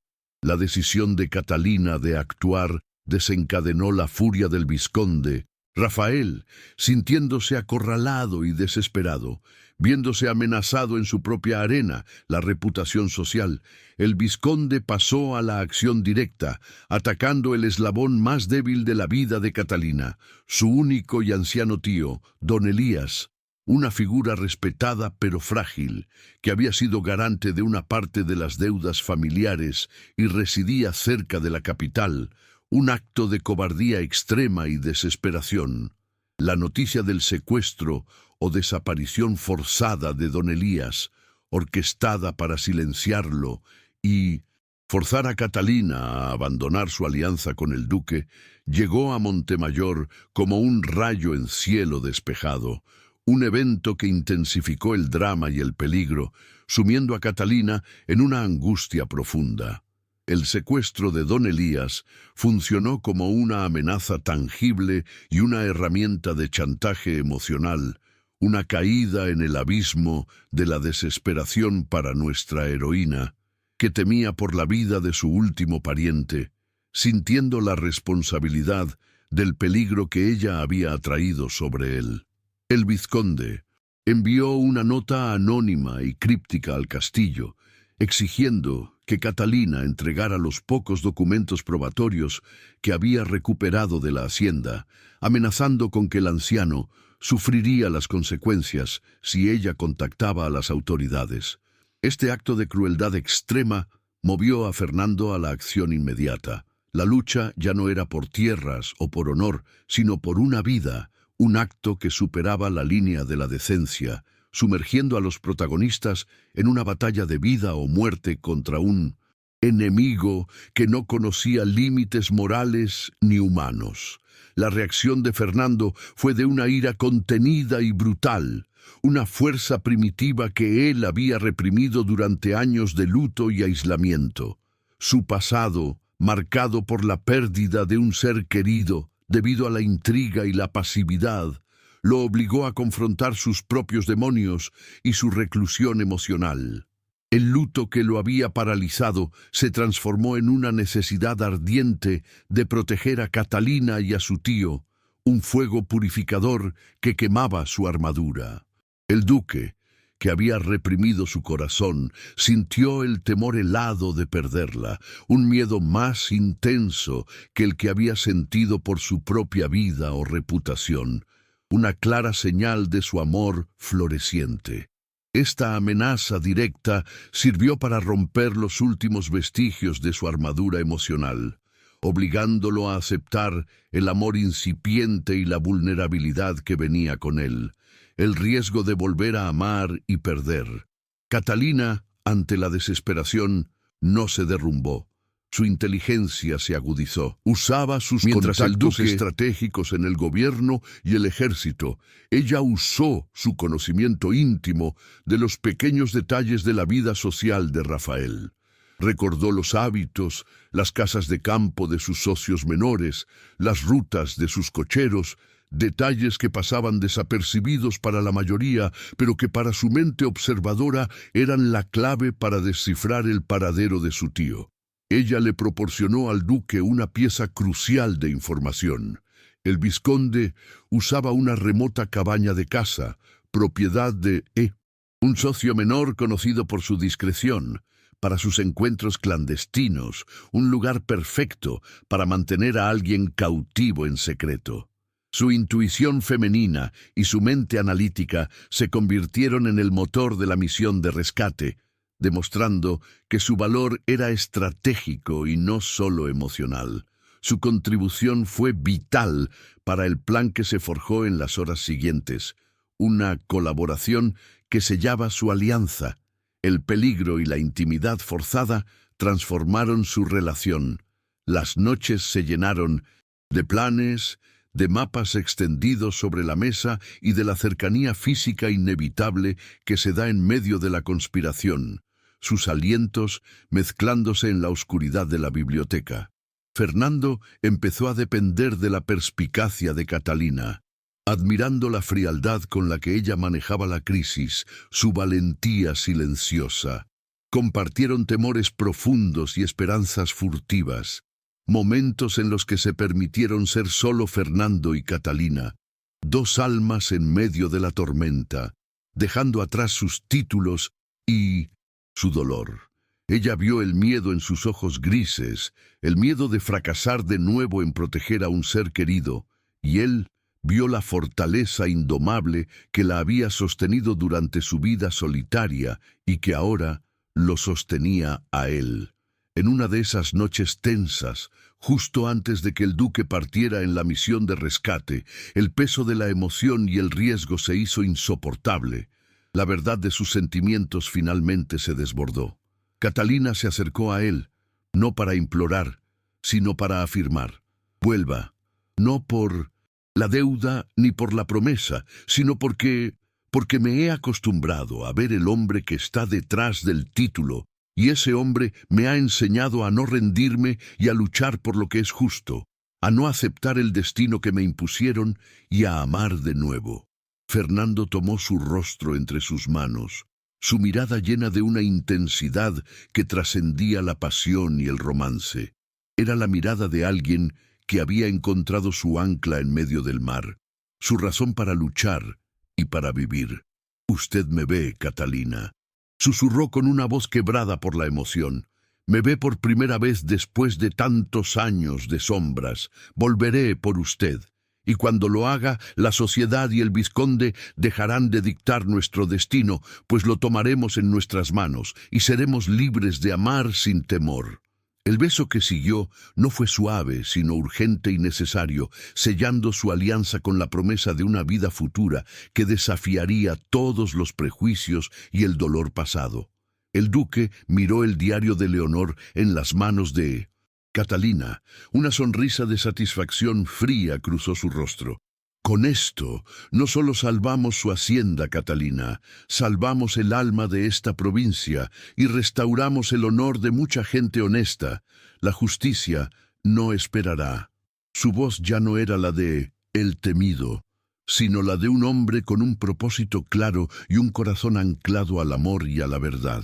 La decisión de Catalina de actuar desencadenó la furia del vizconde. Rafael, sintiéndose acorralado y desesperado, viéndose amenazado en su propia arena, la reputación social, el vizconde pasó a la acción directa, atacando el eslabón más débil de la vida de Catalina, su único y anciano tío, don Elías, una figura respetada pero frágil, que había sido garante de una parte de las deudas familiares y residía cerca de la capital, un acto de cobardía extrema y desesperación. La noticia del secuestro o desaparición forzada de don Elías, orquestada para silenciarlo y forzar a Catalina a abandonar su alianza con el duque, llegó a Montemayor como un rayo en cielo despejado, un evento que intensificó el drama y el peligro, sumiendo a Catalina en una angustia profunda. El secuestro de don Elías funcionó como una amenaza tangible y una herramienta de chantaje emocional, una caída en el abismo de la desesperación para nuestra heroína, que temía por la vida de su último pariente, sintiendo la responsabilidad del peligro que ella había atraído sobre él. El vizconde envió una nota anónima y críptica al castillo, exigiendo que Catalina entregara los pocos documentos probatorios que había recuperado de la hacienda, amenazando con que el anciano sufriría las consecuencias si ella contactaba a las autoridades. Este acto de crueldad extrema movió a Fernando a la acción inmediata. La lucha ya no era por tierras o por honor, sino por una vida, un acto que superaba la línea de la decencia, sumergiendo a los protagonistas en una batalla de vida o muerte contra un enemigo que no conocía límites morales ni humanos. La reacción de Fernando fue de una ira contenida y brutal, una fuerza primitiva que él había reprimido durante años de luto y aislamiento. Su pasado, marcado por la pérdida de un ser querido, debido a la intriga y la pasividad, lo obligó a confrontar sus propios demonios y su reclusión emocional. El luto que lo había paralizado se transformó en una necesidad ardiente de proteger a Catalina y a su tío, un fuego purificador que quemaba su armadura. El duque, que había reprimido su corazón, sintió el temor helado de perderla, un miedo más intenso que el que había sentido por su propia vida o reputación, una clara señal de su amor floreciente. Esta amenaza directa sirvió para romper los últimos vestigios de su armadura emocional, obligándolo a aceptar el amor incipiente y la vulnerabilidad que venía con él, el riesgo de volver a amar y perder. Catalina, ante la desesperación, no se derrumbó. Su inteligencia se agudizó. Usaba sus contactos estratégicos en el gobierno y el ejército. Ella usó su conocimiento íntimo de los pequeños detalles de la vida social de Rafael. Recordó los hábitos, las casas de campo de sus socios menores, las rutas de sus cocheros, detalles que pasaban desapercibidos para la mayoría, pero que para su mente observadora eran la clave para descifrar el paradero de su tío. Ella le proporcionó al duque una pieza crucial de información. El vizconde usaba una remota cabaña de caza, propiedad de un socio menor conocido por su discreción, para sus encuentros clandestinos, un lugar perfecto para mantener a alguien cautivo en secreto. Su intuición femenina y su mente analítica se convirtieron en el motor de la misión de rescate, demostrando que su valor era estratégico y no solo emocional. Su contribución fue vital para el plan que se forjó en las horas siguientes, una colaboración que sellaba su alianza. El peligro y la intimidad forzada transformaron su relación. Las noches se llenaron de planes, de mapas extendidos sobre la mesa y de la cercanía física inevitable que se da en medio de la conspiración, sus alientos mezclándose en la oscuridad de la biblioteca. Fernando empezó a depender de la perspicacia de Catalina, admirando la frialdad con la que ella manejaba la crisis, su valentía silenciosa. Compartieron temores profundos y esperanzas furtivas, momentos en los que se permitieron ser solo Fernando y Catalina, dos almas en medio de la tormenta, dejando atrás sus títulos y su dolor. Ella vio el miedo en sus ojos grises, el miedo de fracasar de nuevo en proteger a un ser querido, y él vio la fortaleza indomable que la había sostenido durante su vida solitaria y que ahora lo sostenía a él. En una de esas noches tensas, justo antes de que el duque partiera en la misión de rescate, el peso de la emoción y el riesgo se hizo insoportable. La verdad de sus sentimientos finalmente se desbordó. Catalina se acercó a él, no para implorar, sino para afirmar: vuelva, no por la deuda ni por la promesa, sino porque me he acostumbrado a ver el hombre que está detrás del título, y ese hombre me ha enseñado a no rendirme y a luchar por lo que es justo, a no aceptar el destino que me impusieron y a amar de nuevo. Fernando tomó su rostro entre sus manos, su mirada llena de una intensidad que trascendía la pasión y el romance. Era la mirada de alguien que había encontrado su ancla en medio del mar, su razón para luchar y para vivir. «Usted me ve, Catalina», susurró con una voz quebrada por la emoción. «Me ve por primera vez después de tantos años de sombras. Volveré por usted. Y cuando lo haga, la sociedad y el vizconde dejarán de dictar nuestro destino, pues lo tomaremos en nuestras manos y seremos libres de amar sin temor». El beso que siguió no fue suave, sino urgente y necesario, sellando su alianza con la promesa de una vida futura que desafiaría todos los prejuicios y el dolor pasado. El duque miró el diario de Leonor en las manos de Catalina. Una sonrisa de satisfacción fría cruzó su rostro. «Con esto, no solo salvamos su hacienda, Catalina, salvamos el alma de esta provincia y restauramos el honor de mucha gente honesta. La justicia no esperará». Su voz ya no era la de el temido, sino la de un hombre con un propósito claro y un corazón anclado al amor y a la verdad.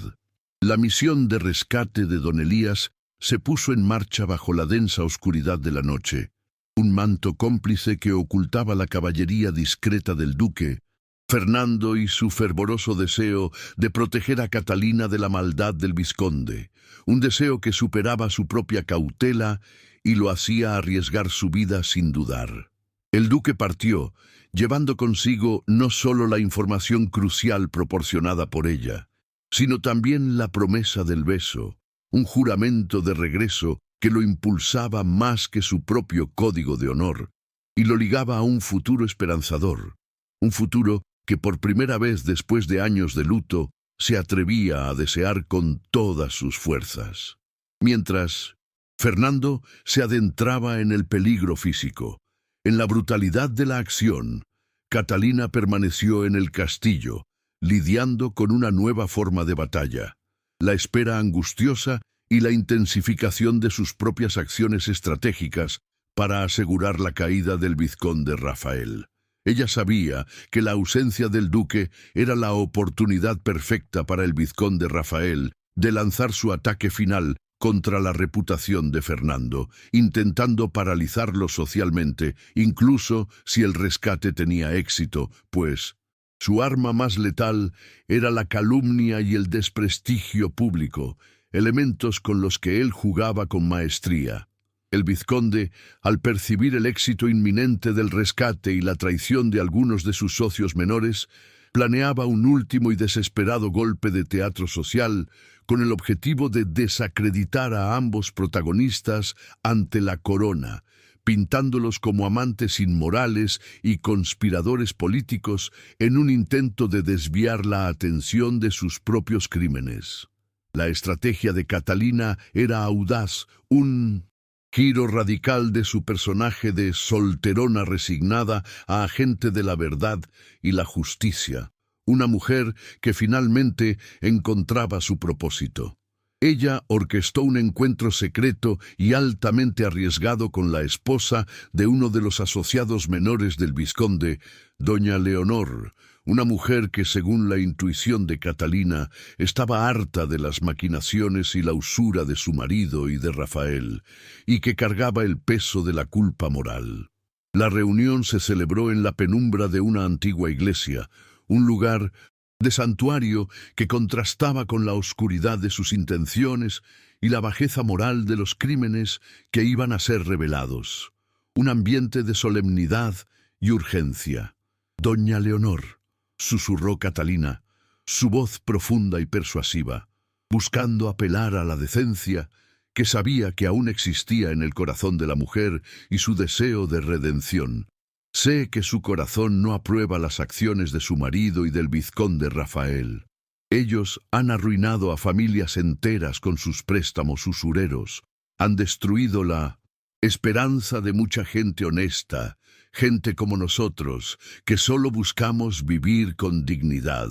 La misión de rescate de don Elías se puso en marcha bajo la densa oscuridad de la noche. Un manto cómplice que ocultaba la caballería discreta del duque, Fernando y su fervoroso deseo de proteger a Catalina de la maldad del vizconde, un deseo que superaba su propia cautela y lo hacía arriesgar su vida sin dudar. El duque partió, llevando consigo no solo la información crucial proporcionada por ella, sino también la promesa del beso, un juramento de regreso que lo impulsaba más que su propio código de honor, y lo ligaba a un futuro esperanzador, un futuro que por primera vez después de años de luto se atrevía a desear con todas sus fuerzas. Mientras Fernando se adentraba en el peligro físico, en la brutalidad de la acción, Catalina permaneció en el castillo, lidiando con una nueva forma de batalla, la espera angustiosa y la intensificación de sus propias acciones estratégicas para asegurar la caída del vizconde Rafael. Ella sabía que la ausencia del duque era la oportunidad perfecta para el vizconde Rafael de lanzar su ataque final contra la reputación de Fernando, intentando paralizarlo socialmente, incluso si el rescate tenía éxito, pues su arma más letal era la calumnia y el desprestigio público, elementos con los que él jugaba con maestría. El vizconde, al percibir el éxito inminente del rescate y la traición de algunos de sus socios menores, planeaba un último y desesperado golpe de teatro social con el objetivo de desacreditar a ambos protagonistas ante la corona, pintándolos como amantes inmorales y conspiradores políticos en un intento de desviar la atención de sus propios crímenes. La estrategia de Catalina era audaz, un giro radical de su personaje de solterona resignada a agente de la verdad y la justicia, una mujer que finalmente encontraba su propósito. Ella orquestó un encuentro secreto y altamente arriesgado con la esposa de uno de los asociados menores del vizconde, doña Leonor, Una mujer que, según la intuición de Catalina, estaba harta de las maquinaciones y la usura de su marido y de Rafael, y que cargaba el peso de la culpa moral. La reunión se celebró en la penumbra de una antigua iglesia, un lugar de santuario que contrastaba con la oscuridad de sus intenciones y la bajeza moral de los crímenes que iban a ser revelados. Un ambiente de solemnidad y urgencia. «Doña Leonor», susurró Catalina, su voz profunda y persuasiva, buscando apelar a la decencia que sabía que aún existía en el corazón de la mujer y su deseo de redención. «Sé que su corazón no aprueba las acciones de su marido y del vizconde Rafael. Ellos han arruinado a familias enteras con sus préstamos usureros, han destruido la esperanza de mucha gente honesta, gente como nosotros, que solo buscamos vivir con dignidad.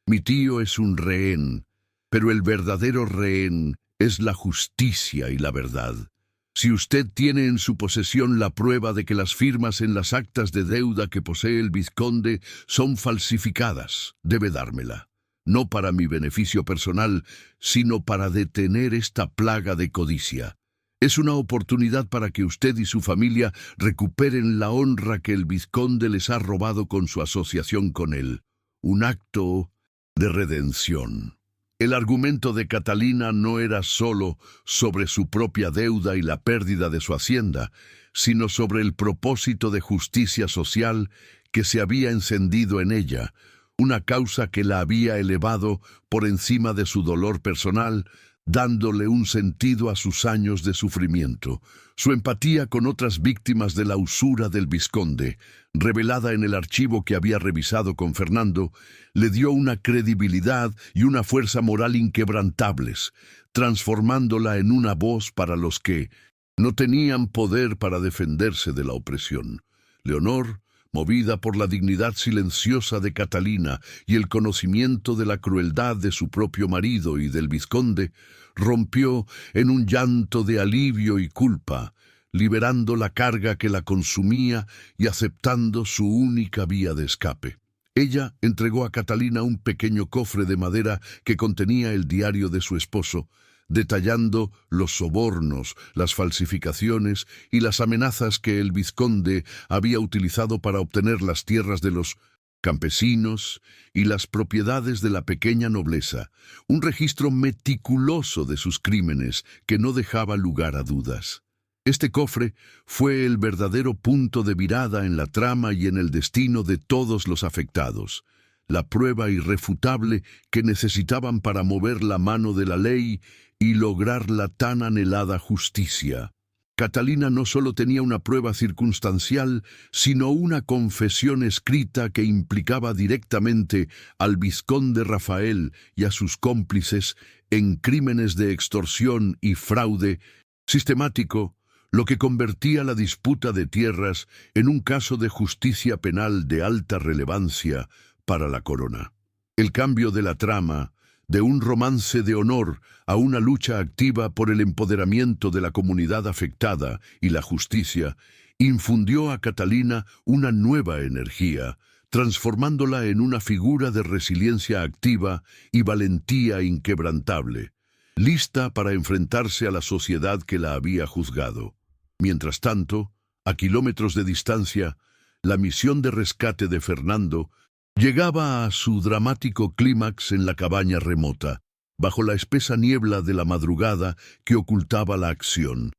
Mi tío es un rehén, pero el verdadero rehén es la justicia y la verdad. Si usted tiene en su posesión la prueba de que las firmas en las actas de deuda que posee el vizconde son falsificadas, debe dármela. No para mi beneficio personal, sino para detener esta plaga de codicia. Es una oportunidad para que usted y su familia recuperen la honra que el vizconde les ha robado con su asociación con él. Un acto de redención». El argumento de Catalina no era solo sobre su propia deuda y la pérdida de su hacienda, sino sobre el propósito de justicia social que se había encendido en ella, una causa que la había elevado por encima de su dolor personal, dándole un sentido a sus años de sufrimiento. Su empatía con otras víctimas de la usura del vizconde, revelada en el archivo que había revisado con Fernando, le dio una credibilidad y una fuerza moral inquebrantables, transformándola en una voz para los que no tenían poder para defenderse de la opresión. Leonor, movida por la dignidad silenciosa de Catalina y el conocimiento de la crueldad de su propio marido y del vizconde, rompió en un llanto de alivio y culpa, liberando la carga que la consumía y aceptando su única vía de escape. Ella entregó a Catalina un pequeño cofre de madera que contenía el diario de su esposo, detallando los sobornos, las falsificaciones y las amenazas que el vizconde había utilizado para obtener las tierras de los campesinos y las propiedades de la pequeña nobleza, un registro meticuloso de sus crímenes que no dejaba lugar a dudas. Este cofre fue el verdadero punto de virada en la trama y en el destino de todos los afectados, la prueba irrefutable que necesitaban para mover la mano de la ley y lograr la tan anhelada justicia. Catalina no solo tenía una prueba circunstancial, sino una confesión escrita que implicaba directamente al vizconde Rafael y a sus cómplices en crímenes de extorsión y fraude sistemático, lo que convertía la disputa de tierras en un caso de justicia penal de alta relevancia para la corona. El cambio de la trama, de un romance de honor a una lucha activa por el empoderamiento de la comunidad afectada y la justicia, infundió a Catalina una nueva energía, transformándola en una figura de resiliencia activa y valentía inquebrantable, lista para enfrentarse a la sociedad que la había juzgado. Mientras tanto, a kilómetros de distancia, la misión de rescate de Fernando llegaba a su dramático clímax en la cabaña remota, bajo la espesa niebla de la madrugada que ocultaba la acción.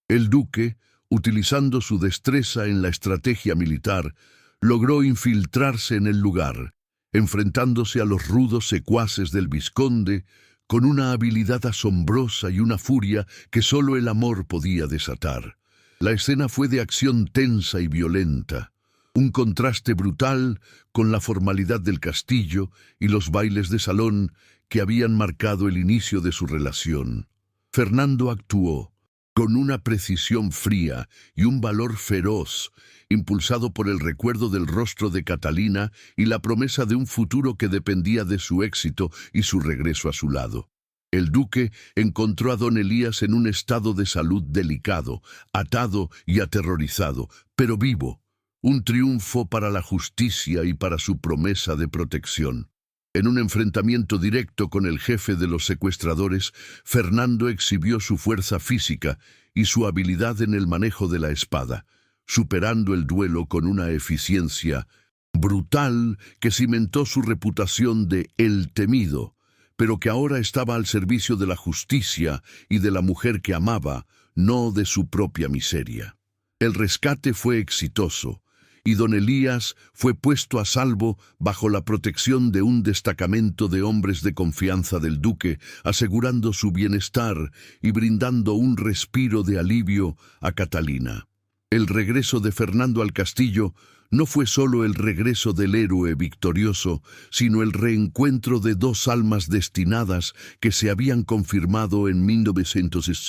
El duque, utilizando su destreza en la estrategia militar, logró infiltrarse en el lugar, enfrentándose a los rudos secuaces del vizconde con una habilidad asombrosa y una furia que solo el amor podía desatar. La escena fue de acción tensa y violenta, un contraste brutal con la formalidad del castillo y los bailes de salón que habían marcado el inicio de su relación. Fernando actuó con una precisión fría y un valor feroz, impulsado por el recuerdo del rostro de Catalina y la promesa de un futuro que dependía de su éxito y su regreso a su lado. El duque encontró a don Elías en un estado de salud delicado, atado y aterrorizado, pero vivo, un triunfo para la justicia y para su promesa de protección. En un enfrentamiento directo con el jefe de los secuestradores, Fernando exhibió su fuerza física y su habilidad en el manejo de la espada, superando el duelo con una eficiencia brutal que cimentó su reputación de El Temido, pero que ahora estaba al servicio de la justicia y de la mujer que amaba, no de su propia miseria. El rescate fue exitoso, y don Elías fue puesto a salvo bajo la protección de un destacamento de hombres de confianza del duque, asegurando su bienestar y brindando un respiro de alivio a Catalina. El regreso de Fernando al castillo no fue solo el regreso del héroe victorioso, sino el reencuentro de dos almas destinadas que se habían confirmado en 1900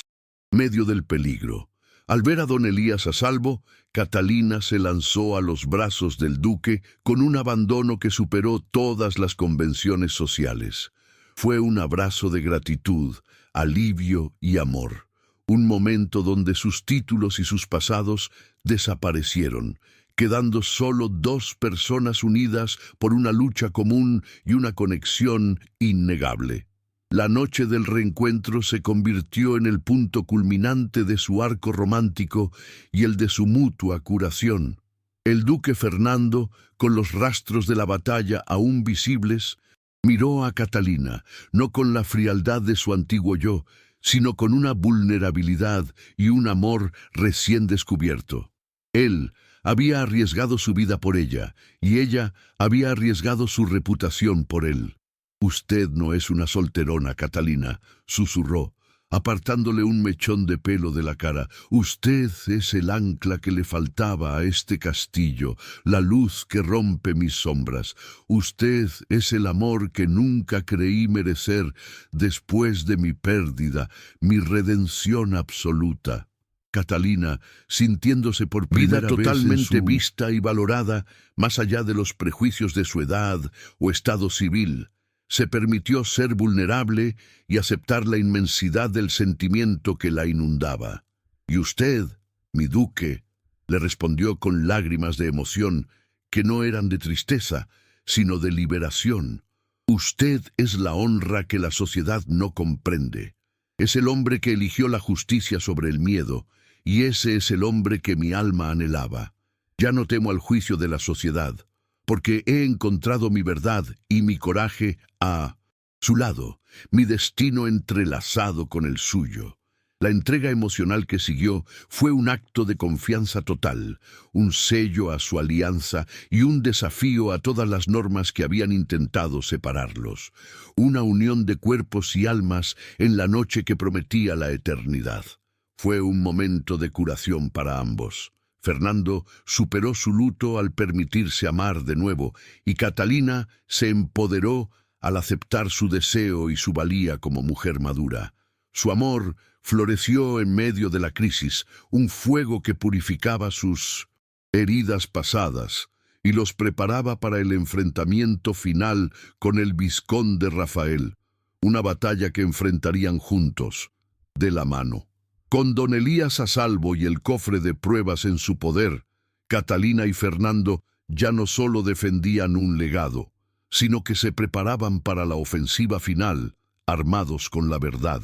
medio del peligro. Al ver a don Elías a salvo, Catalina se lanzó a los brazos del duque con un abandono que superó todas las convenciones sociales. Fue un abrazo de gratitud, alivio y amor. Un momento donde sus títulos y sus pasados desaparecieron, quedando solo dos personas unidas por una lucha común y una conexión innegable. La noche del reencuentro se convirtió en el punto culminante de su arco romántico y el de su mutua curación. El duque Fernando, con los rastros de la batalla aún visibles, miró a Catalina, no con la frialdad de su antiguo yo, sino con una vulnerabilidad y un amor recién descubierto. Él había arriesgado su vida por ella, y ella había arriesgado su reputación por él. «Usted no es una solterona, Catalina», susurró, apartándole un mechón de pelo de la cara. «Usted es el ancla que le faltaba a este castillo, la luz que rompe mis sombras. Usted es el amor que nunca creí merecer después de mi pérdida, mi redención absoluta». Catalina, sintiéndose por primera vez totalmente vista y valorada, más allá de los prejuicios de su edad o estado civil, se permitió ser vulnerable y aceptar la inmensidad del sentimiento que la inundaba. «Y usted, mi duque», le respondió con lágrimas de emoción que no eran de tristeza, sino de liberación. «Usted es la honra que la sociedad no comprende. Es el hombre que eligió la justicia sobre el miedo, y ese es el hombre que mi alma anhelaba. Ya no temo al juicio de la sociedad, porque he encontrado mi verdad y mi coraje a su lado, mi destino entrelazado con el suyo». La entrega emocional que siguió fue un acto de confianza total, un sello a su alianza y un desafío a todas las normas que habían intentado separarlos. Una unión de cuerpos y almas en la noche que prometía la eternidad. Fue un momento de curación para ambos. Fernando superó su luto al permitirse amar de nuevo, y Catalina se empoderó al aceptar su deseo y su valía como mujer madura. Su amor floreció en medio de la crisis, un fuego que purificaba sus heridas pasadas y los preparaba para el enfrentamiento final con el vizconde Rafael, una batalla que enfrentarían juntos, de la mano. Con don Elías a salvo y el cofre de pruebas en su poder, Catalina y Fernando ya no solo defendían un legado, sino que se preparaban para la ofensiva final, armados con la verdad.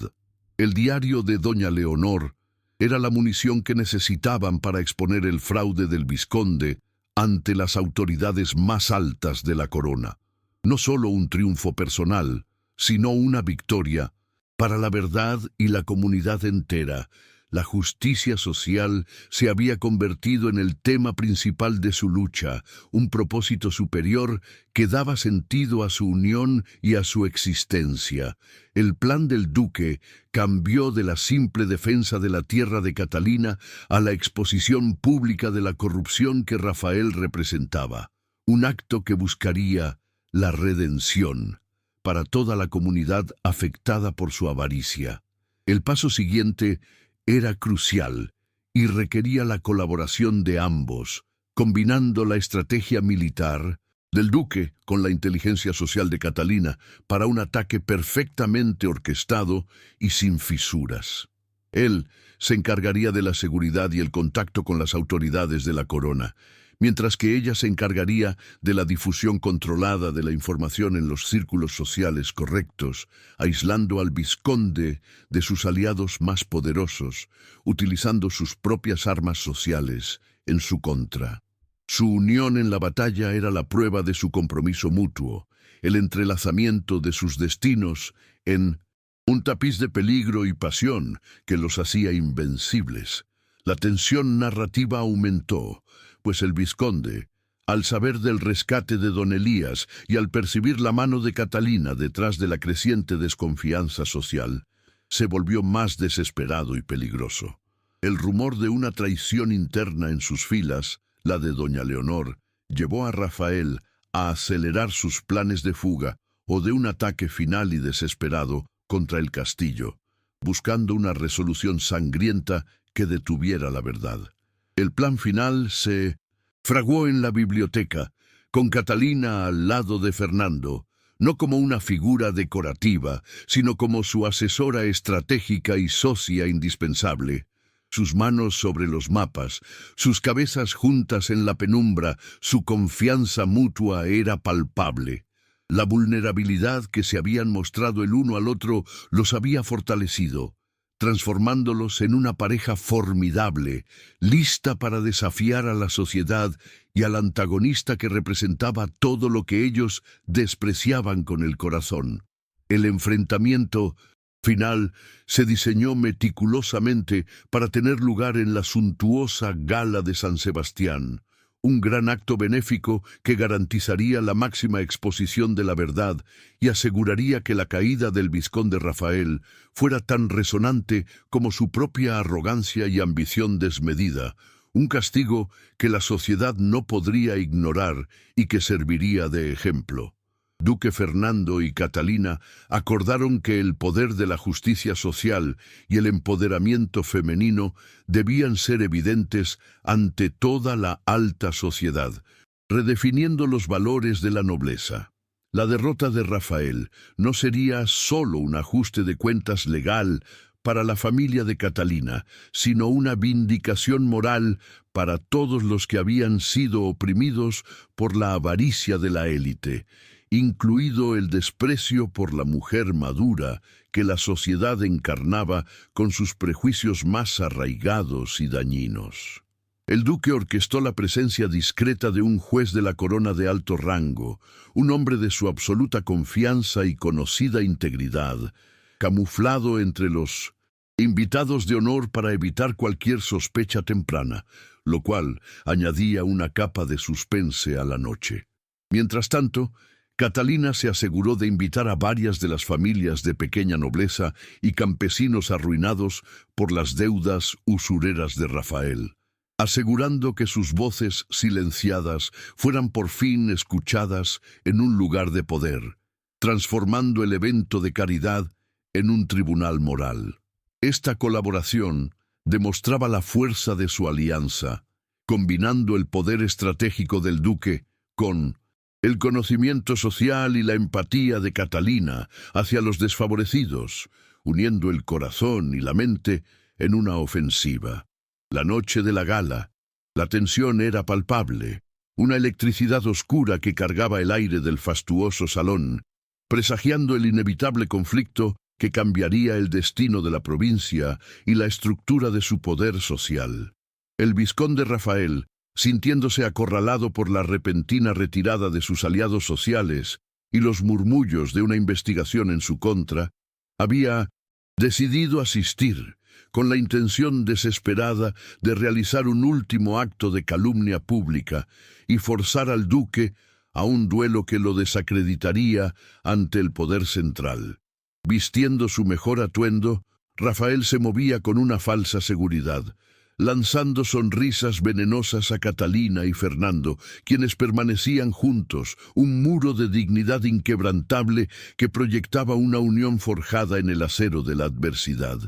El diario de doña Leonor era la munición que necesitaban para exponer el fraude del vizconde ante las autoridades más altas de la corona. No solo un triunfo personal, sino una victoria para la verdad y la comunidad entera. La justicia social se había convertido en el tema principal de su lucha, un propósito superior que daba sentido a su unión y a su existencia. El plan del duque cambió de la simple defensa de la tierra de Catalina a la exposición pública de la corrupción que Rafael representaba, un acto que buscaría la redención para toda la comunidad afectada por su avaricia. El paso siguiente era crucial y requería la colaboración de ambos, combinando la estrategia militar del duque con la inteligencia social de Catalina para un ataque perfectamente orquestado y sin fisuras. Él se encargaría de la seguridad y el contacto con las autoridades de la corona, mientras que ella se encargaría de la difusión controlada de la información en los círculos sociales correctos, aislando al vizconde de sus aliados más poderosos, utilizando sus propias armas sociales en su contra. Su unión en la batalla era la prueba de su compromiso mutuo, el entrelazamiento de sus destinos en un tapiz de peligro y pasión que los hacía invencibles. La tensión narrativa aumentó, pues el vizconde, al saber del rescate de don Elías y al percibir la mano de Catalina detrás de la creciente desconfianza social, se volvió más desesperado y peligroso. El rumor de una traición interna en sus filas, la de doña Leonor, llevó a Rafael a acelerar sus planes de fuga o de un ataque final y desesperado contra el castillo, buscando una resolución sangrienta que detuviera la verdad. El plan final se fraguó en la biblioteca, con Catalina al lado de Fernando, no como una figura decorativa, sino como su asesora estratégica y socia indispensable. Sus manos sobre los mapas, sus cabezas juntas en la penumbra, su confianza mutua era palpable. La vulnerabilidad que se habían mostrado el uno al otro los había fortalecido, transformándolos en una pareja formidable, lista para desafiar a la sociedad y al antagonista que representaba todo lo que ellos despreciaban con el corazón. El enfrentamiento final se diseñó meticulosamente para tener lugar en la suntuosa gala de San Sebastián, un gran acto benéfico que garantizaría la máxima exposición de la verdad y aseguraría que la caída del vizconde Rafael fuera tan resonante como su propia arrogancia y ambición desmedida, un castigo que la sociedad no podría ignorar y que serviría de ejemplo. Duque Fernando y Catalina acordaron que el poder de la justicia social y el empoderamiento femenino debían ser evidentes ante toda la alta sociedad, redefiniendo los valores de la nobleza. La derrota de Rafael no sería solo un ajuste de cuentas legal para la familia de Catalina, sino una vindicación moral para todos los que habían sido oprimidos por la avaricia de la élite, incluido el desprecio por la mujer madura que la sociedad encarnaba con sus prejuicios más arraigados y dañinos. El duque orquestó la presencia discreta de un juez de la corona de alto rango, un hombre de su absoluta confianza y conocida integridad, camuflado entre los invitados de honor para evitar cualquier sospecha temprana, lo cual añadía una capa de suspense a la noche. Mientras tanto, Catalina se aseguró de invitar a varias de las familias de pequeña nobleza y campesinos arruinados por las deudas usureras de Rafael, asegurando que sus voces silenciadas fueran por fin escuchadas en un lugar de poder, transformando el evento de caridad en un tribunal moral. Esta colaboración demostraba la fuerza de su alianza, combinando el poder estratégico del duque con el conocimiento social y la empatía de Catalina hacia los desfavorecidos, uniendo el corazón y la mente en una ofensiva. La noche de la gala, la tensión era palpable, una electricidad oscura que cargaba el aire del fastuoso salón, presagiando el inevitable conflicto que cambiaría el destino de la provincia y la estructura de su poder social. El vizconde Rafael, sintiéndose acorralado por la repentina retirada de sus aliados sociales y los murmullos de una investigación en su contra, había decidido asistir, con la intención desesperada de realizar un último acto de calumnia pública y forzar al duque a un duelo que lo desacreditaría ante el poder central. Vistiendo su mejor atuendo, Rafael se movía con una falsa seguridad, lanzando sonrisas venenosas a Catalina y Fernando, quienes permanecían juntos, un muro de dignidad inquebrantable que proyectaba una unión forjada en el acero de la adversidad.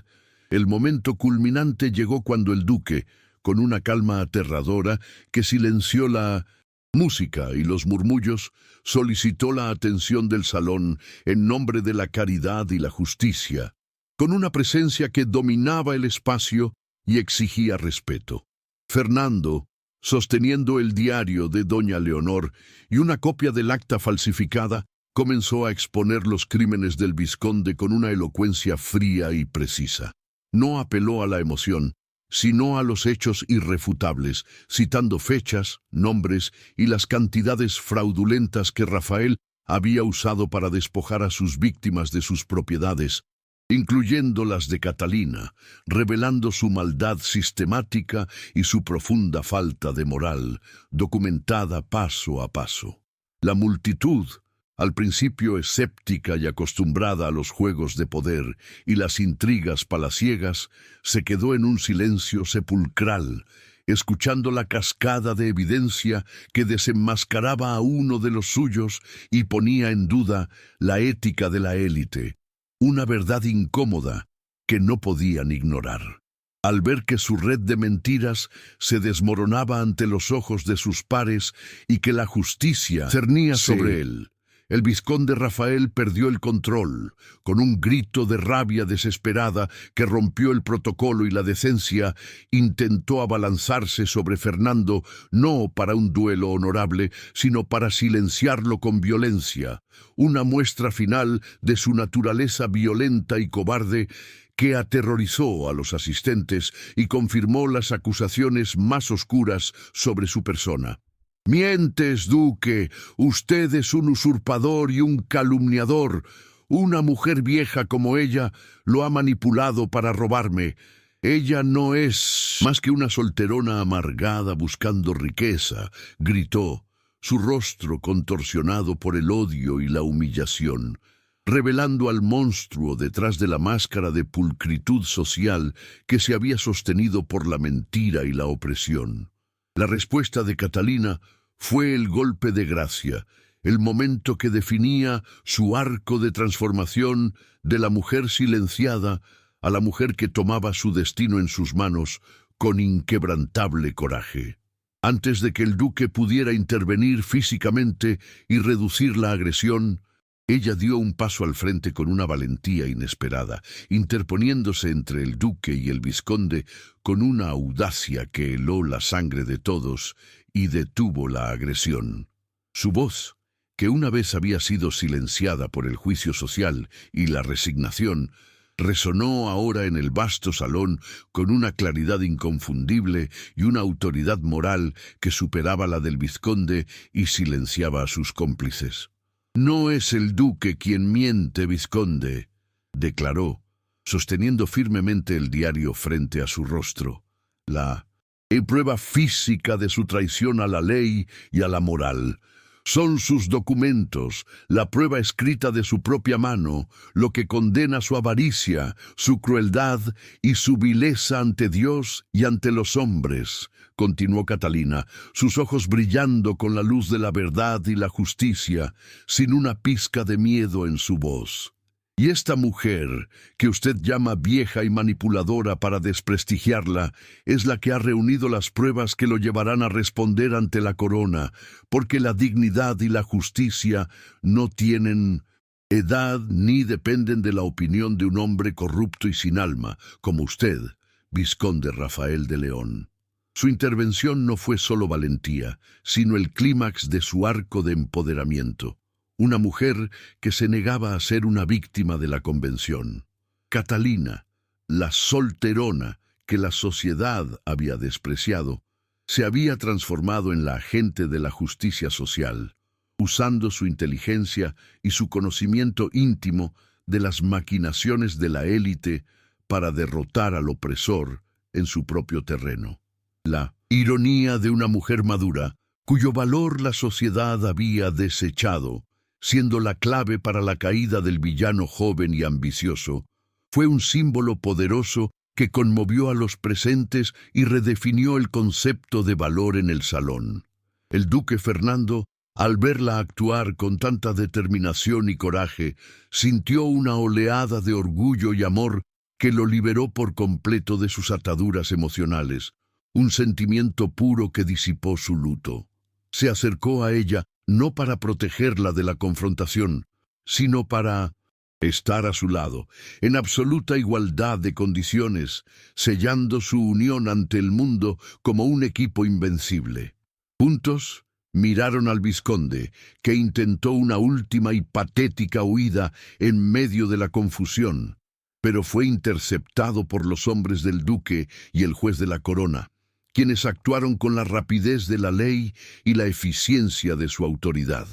El momento culminante llegó cuando el duque, con una calma aterradora que silenció la música y los murmullos, solicitó la atención del salón en nombre de la caridad y la justicia, con una presencia que dominaba el espacio y exigía respeto. Fernando, Sosteniendo el diario de doña Leonor y una copia del acta falsificada, comenzó a exponer los crímenes del vizconde con una elocuencia fría y precisa. No apeló a la emoción, sino a los hechos irrefutables, citando fechas, nombres y las cantidades fraudulentas que Rafael había usado para despojar a sus víctimas de sus propiedades, incluyendo las de Catalina, revelando su maldad sistemática y su profunda falta de moral, documentada paso a paso. La multitud, al principio escéptica y acostumbrada a los juegos de poder y las intrigas palaciegas, se quedó en un silencio sepulcral, escuchando la cascada de evidencia que desenmascaraba a uno de los suyos y ponía en duda la ética de la élite, una verdad incómoda que no podían ignorar. Al ver que su red de mentiras se desmoronaba ante los ojos de sus pares y que la justicia cernía sobre él, el vizconde Rafael perdió el control. Con un grito de rabia desesperada que rompió el protocolo y la decencia, intentó abalanzarse sobre Fernando, no para un duelo honorable, sino para silenciarlo con violencia, una muestra final de su naturaleza violenta y cobarde que aterrorizó a los asistentes y confirmó las acusaciones más oscuras sobre su persona. «Mientes, duque, usted es un usurpador y un calumniador. Una mujer vieja como ella lo ha manipulado para robarme. Ella no es más que una solterona amargada buscando riqueza», gritó, su rostro contorsionado por el odio y la humillación, revelando al monstruo detrás de la máscara de pulcritud social que se había sostenido por la mentira y la opresión. La respuesta de Catalina fue el golpe de gracia, el momento que definía su arco de transformación de la mujer silenciada a la mujer que tomaba su destino en sus manos con inquebrantable coraje. Antes de que el duque pudiera intervenir físicamente y reducir la agresión, ella dio un paso al frente con una valentía inesperada, interponiéndose entre el duque y el vizconde con una audacia que heló la sangre de todos y detuvo la agresión. Su voz, que una vez había sido silenciada por el juicio social y la resignación, resonó ahora en el vasto salón con una claridad inconfundible y una autoridad moral que superaba la del vizconde y silenciaba a sus cómplices. «No es el duque quien miente, vizconde», declaró, sosteniendo firmemente el diario frente a su rostro. «Hay prueba física de su traición a la ley y a la moral. Son sus documentos, la prueba escrita de su propia mano, lo que condena su avaricia, su crueldad y su vileza ante Dios y ante los hombres», continuó Catalina, sus ojos brillando con la luz de la verdad y la justicia, sin una pizca de miedo en su voz. «Y esta mujer, que usted llama vieja y manipuladora para desprestigiarla, es la que ha reunido las pruebas que lo llevarán a responder ante la corona, porque la dignidad y la justicia no tienen edad ni dependen de la opinión de un hombre corrupto y sin alma, como usted, vizconde Rafael de León». Su intervención no fue solo valentía, sino el clímax de su arco de empoderamiento. Una mujer que se negaba a ser una víctima de la convención. Catalina, la solterona que la sociedad había despreciado, se había transformado en la agente de la justicia social, usando su inteligencia y su conocimiento íntimo de las maquinaciones de la élite para derrotar al opresor en su propio terreno. La ironía de una mujer madura, cuyo valor la sociedad había desechado, siendo la clave para la caída del villano joven y ambicioso, fue un símbolo poderoso que conmovió a los presentes y redefinió el concepto de valor en el salón. El duque Fernando, al verla actuar con tanta determinación y coraje, sintió una oleada de orgullo y amor que lo liberó por completo de sus ataduras emocionales, un sentimiento puro que disipó su luto. Se acercó a ella no para protegerla de la confrontación, sino para estar a su lado, en absoluta igualdad de condiciones, sellando su unión ante el mundo como un equipo invencible. Juntos miraron al vizconde, que intentó una última y patética huida en medio de la confusión, pero fue interceptado por los hombres del duque y el juez de la corona, quienes actuaron con la rapidez de la ley y la eficiencia de su autoridad.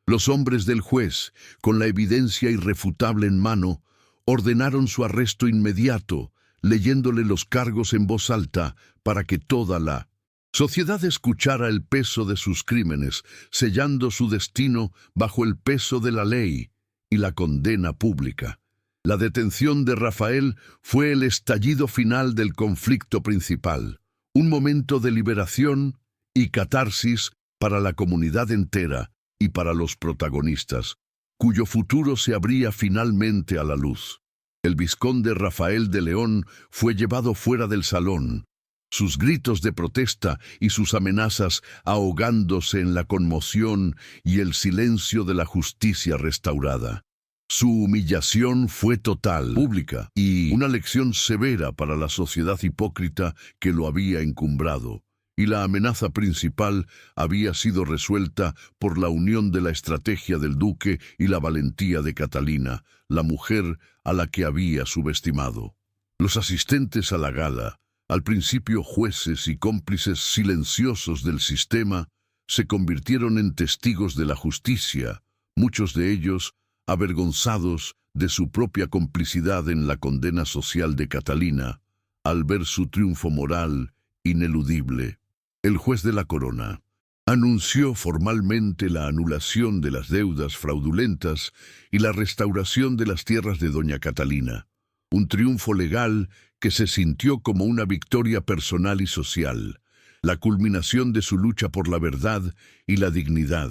Los hombres del juez, con la evidencia irrefutable en mano, ordenaron su arresto inmediato, leyéndole los cargos en voz alta para que toda la sociedad escuchara el peso de sus crímenes, sellando su destino bajo el peso de la ley y la condena pública. La detención de Rafael fue el estallido final del conflicto principal, un momento de liberación y catarsis para la comunidad entera y para los protagonistas, cuyo futuro se abría finalmente a la luz. El vizconde Rafael de León fue llevado fuera del salón, sus gritos de protesta y sus amenazas ahogándose en la conmoción y el silencio de la justicia restaurada. Su humillación fue total, pública, y una lección severa para la sociedad hipócrita que lo había encumbrado. Y la amenaza principal había sido resuelta por la unión de la estrategia del duque y la valentía de Catalina, la mujer a la que había subestimado. Los asistentes a la gala, al principio jueces y cómplices silenciosos del sistema, se convirtieron en testigos de la justicia, muchos de ellos avergonzados de su propia complicidad en la condena social de Catalina, al ver su triunfo moral ineludible. El juez de la corona anunció formalmente la anulación de las deudas fraudulentas y la restauración de las tierras de doña Catalina, un triunfo legal que se sintió como una victoria personal y social, la culminación de su lucha por la verdad y la dignidad,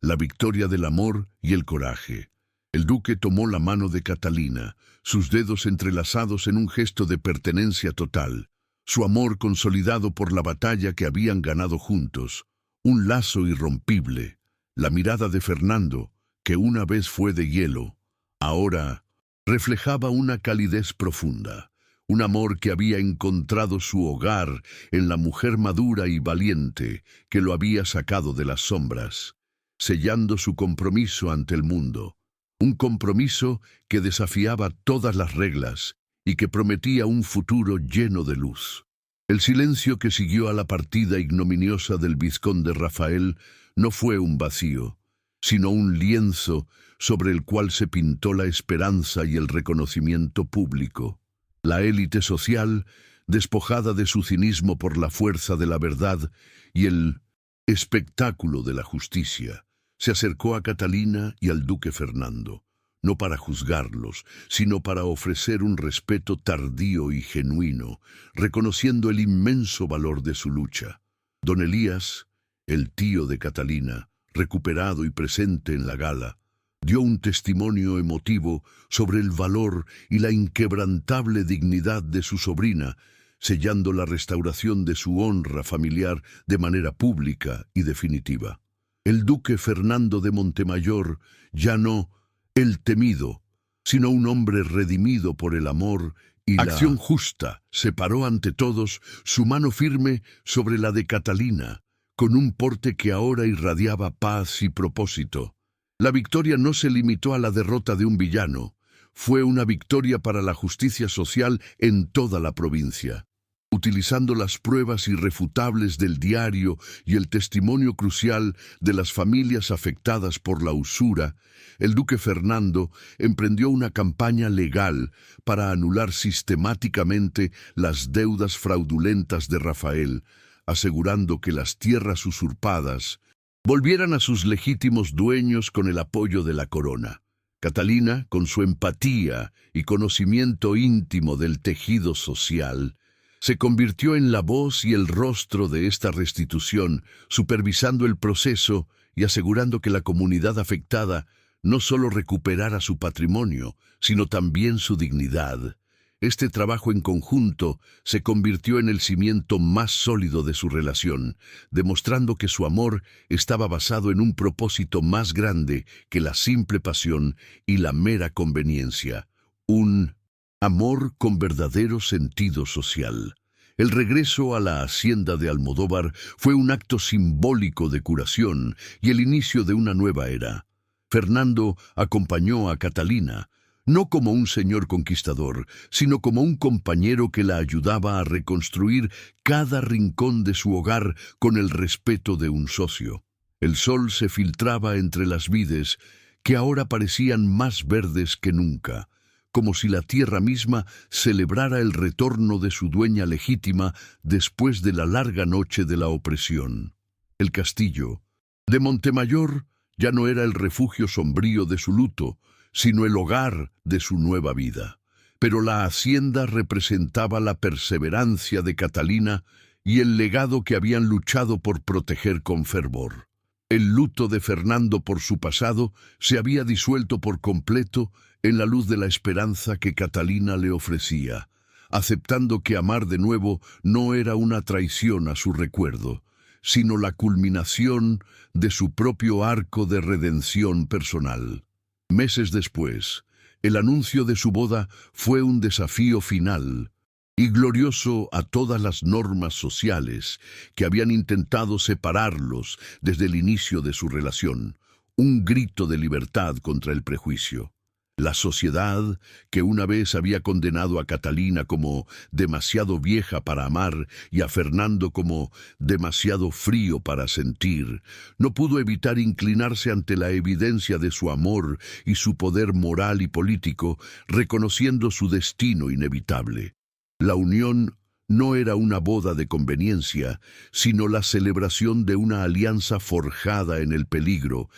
la victoria del amor y el coraje. El duque tomó la mano de Catalina, sus dedos entrelazados en un gesto de pertenencia total, su amor consolidado por la batalla que habían ganado juntos, un lazo irrompible. La mirada de Fernando, que una vez fue de hielo, ahora reflejaba una calidez profunda, un amor que había encontrado su hogar en la mujer madura y valiente que lo había sacado de las sombras, sellando su compromiso ante el mundo, un compromiso que desafiaba todas las reglas y que prometía un futuro lleno de luz. El silencio que siguió a la partida ignominiosa del vizconde Rafael no fue un vacío, sino un lienzo sobre el cual se pintó la esperanza y el reconocimiento público. La élite social, despojada de su cinismo por la fuerza de la verdad y el espectáculo de la justicia, se acercó a Catalina y al duque Fernando, no para juzgarlos, sino para ofrecer un respeto tardío y genuino, reconociendo el inmenso valor de su lucha. Don Elías, el tío de Catalina, recuperado y presente en la gala, dio un testimonio emotivo sobre el valor y la inquebrantable dignidad de su sobrina, sellando la restauración de su honra familiar de manera pública y definitiva. El duque Fernando de Montemayor ya no el temido, sino un hombre redimido por el amor y la acción justa, separó ante todos su mano firme sobre la de Catalina, con un porte que ahora irradiaba paz y propósito. La victoria no se limitó a la derrota de un villano, fue una victoria para la justicia social en toda la provincia. Utilizando las pruebas irrefutables del diario y el testimonio crucial de las familias afectadas por la usura, el duque Fernando emprendió una campaña legal para anular sistemáticamente las deudas fraudulentas de Rafael, asegurando que las tierras usurpadas volvieran a sus legítimos dueños con el apoyo de la corona. Catalina, con su empatía y conocimiento íntimo del tejido social, se convirtió en la voz y el rostro de esta restitución, supervisando el proceso y asegurando que la comunidad afectada no solo recuperara su patrimonio, sino también su dignidad. Este trabajo en conjunto se convirtió en el cimiento más sólido de su relación, demostrando que su amor estaba basado en un propósito más grande que la simple pasión y la mera conveniencia. Un amor con verdadero sentido social. El regreso a la hacienda de Almodóvar fue un acto simbólico de curación y el inicio de una nueva era. Fernando acompañó a Catalina, no como un señor conquistador, sino como un compañero que la ayudaba a reconstruir cada rincón de su hogar con el respeto de un socio. El sol se filtraba entre las vides, que ahora parecían más verdes que nunca, como si la tierra misma celebrara el retorno de su dueña legítima después de la larga noche de la opresión. El castillo de Montemayor ya no era el refugio sombrío de su luto, sino el hogar de su nueva vida. Pero la hacienda representaba la perseverancia de Catalina y el legado que habían luchado por proteger con fervor. El luto de Fernando por su pasado se había disuelto por completo en la luz de la esperanza que Catalina le ofrecía, aceptando que amar de nuevo no era una traición a su recuerdo, sino la culminación de su propio arco de redención personal. Meses después, el anuncio de su boda fue un desafío final y glorioso a todas las normas sociales que habían intentado separarlos desde el inicio de su relación, un grito de libertad contra el prejuicio. La sociedad, que una vez había condenado a Catalina como demasiado vieja para amar y a Fernando como demasiado frío para sentir, no pudo evitar inclinarse ante la evidencia de su amor y su poder moral y político, reconociendo su destino inevitable. La unión no era una boda de conveniencia, sino la celebración de una alianza forjada en el peligro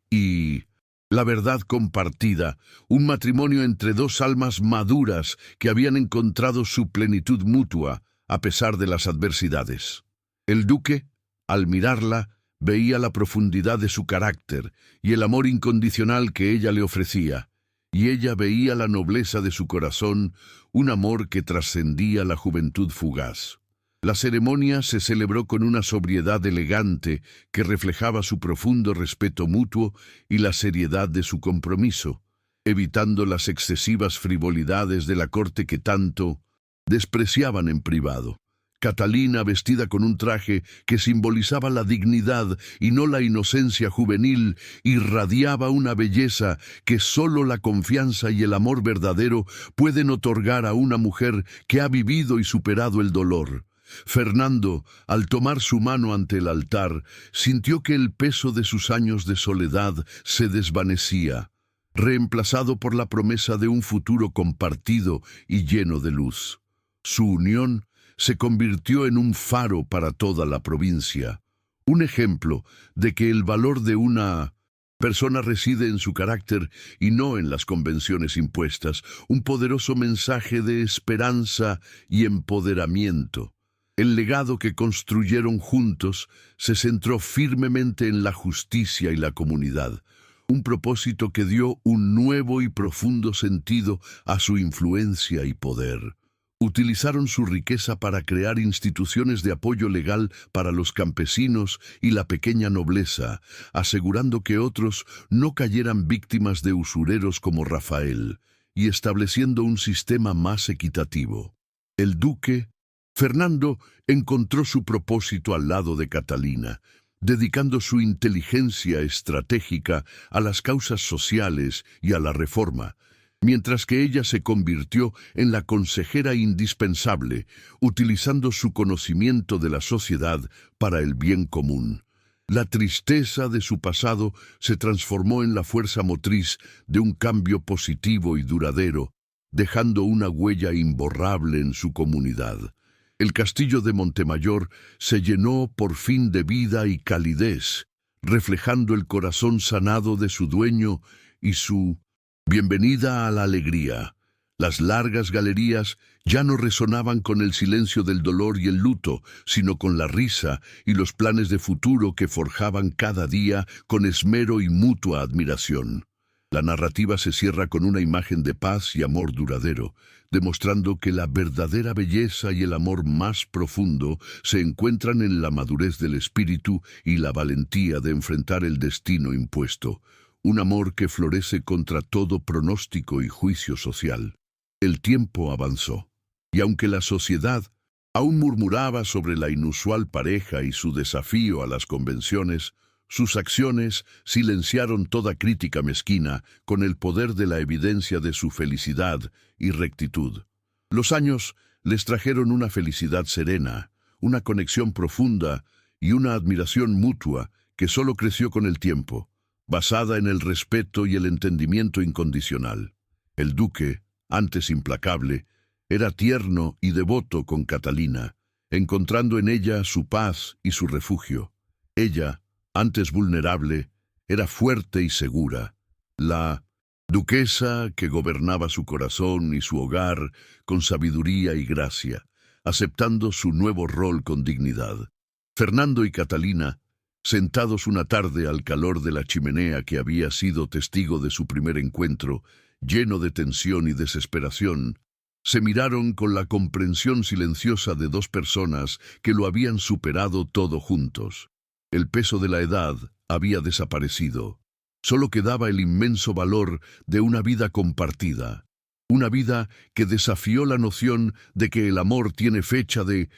y la verdad compartida, un matrimonio entre dos almas maduras que habían encontrado su plenitud mutua a pesar de las adversidades. El duque, al mirarla, veía la profundidad de su carácter y el amor incondicional que ella le ofrecía, y ella veía la nobleza de su corazón, un amor que trascendía la juventud fugaz. La ceremonia se celebró con una sobriedad elegante que reflejaba su profundo respeto mutuo y la seriedad de su compromiso, evitando las excesivas frivolidades de la corte que tanto despreciaban en privado. Catalina, vestida con un traje que simbolizaba la dignidad y no la inocencia juvenil, irradiaba una belleza que solo la confianza y el amor verdadero pueden otorgar a una mujer que ha vivido y superado el dolor. Fernando, al tomar su mano ante el altar, sintió que el peso de sus años de soledad se desvanecía, reemplazado por la promesa de un futuro compartido y lleno de luz. Su unión se convirtió en un faro para toda la provincia, un ejemplo de que el valor de una persona reside en su carácter y no en las convenciones impuestas, un poderoso mensaje de esperanza y empoderamiento. El legado que construyeron juntos se centró firmemente en la justicia y la comunidad, un propósito que dio un nuevo y profundo sentido a su influencia y poder. Utilizaron su riqueza para crear instituciones de apoyo legal para los campesinos y la pequeña nobleza, asegurando que otros no cayeran víctimas de usureros como Rafael, y estableciendo un sistema más equitativo. El duque Fernando encontró su propósito al lado de Catalina, dedicando su inteligencia estratégica a las causas sociales y a la reforma, mientras que ella se convirtió en la consejera indispensable, utilizando su conocimiento de la sociedad para el bien común. La tristeza de su pasado se transformó en la fuerza motriz de un cambio positivo y duradero, dejando una huella imborrable en su comunidad. El castillo de Montemayor se llenó por fin de vida y calidez, reflejando el corazón sanado de su dueño y su bienvenida a la alegría. Las largas galerías ya no resonaban con el silencio del dolor y el luto, sino con la risa y los planes de futuro que forjaban cada día con esmero y mutua admiración. La narrativa se cierra con una imagen de paz y amor duradero, demostrando que la verdadera belleza y el amor más profundo se encuentran en la madurez del espíritu y la valentía de enfrentar el destino impuesto, un amor que florece contra todo pronóstico y juicio social. El tiempo avanzó, y aunque la sociedad aún murmuraba sobre la inusual pareja y su desafío a las convenciones, sus acciones silenciaron toda crítica mezquina con el poder de la evidencia de su felicidad y rectitud. Los años les trajeron una felicidad serena, una conexión profunda y una admiración mutua que solo creció con el tiempo, basada en el respeto y el entendimiento incondicional. El duque, antes implacable, era tierno y devoto con Catalina, encontrando en ella su paz y su refugio. Ella, antes vulnerable, era fuerte y segura. La duquesa que gobernaba su corazón y su hogar con sabiduría y gracia, aceptando su nuevo rol con dignidad. Fernando y Catalina, sentados una tarde al calor de la chimenea que había sido testigo de su primer encuentro, lleno de tensión y desesperación, se miraron con la comprensión silenciosa de dos personas que lo habían superado todo juntos. El peso de la edad había desaparecido. Solo quedaba el inmenso valor de una vida compartida. Una vida que desafió la noción de que el amor tiene fecha de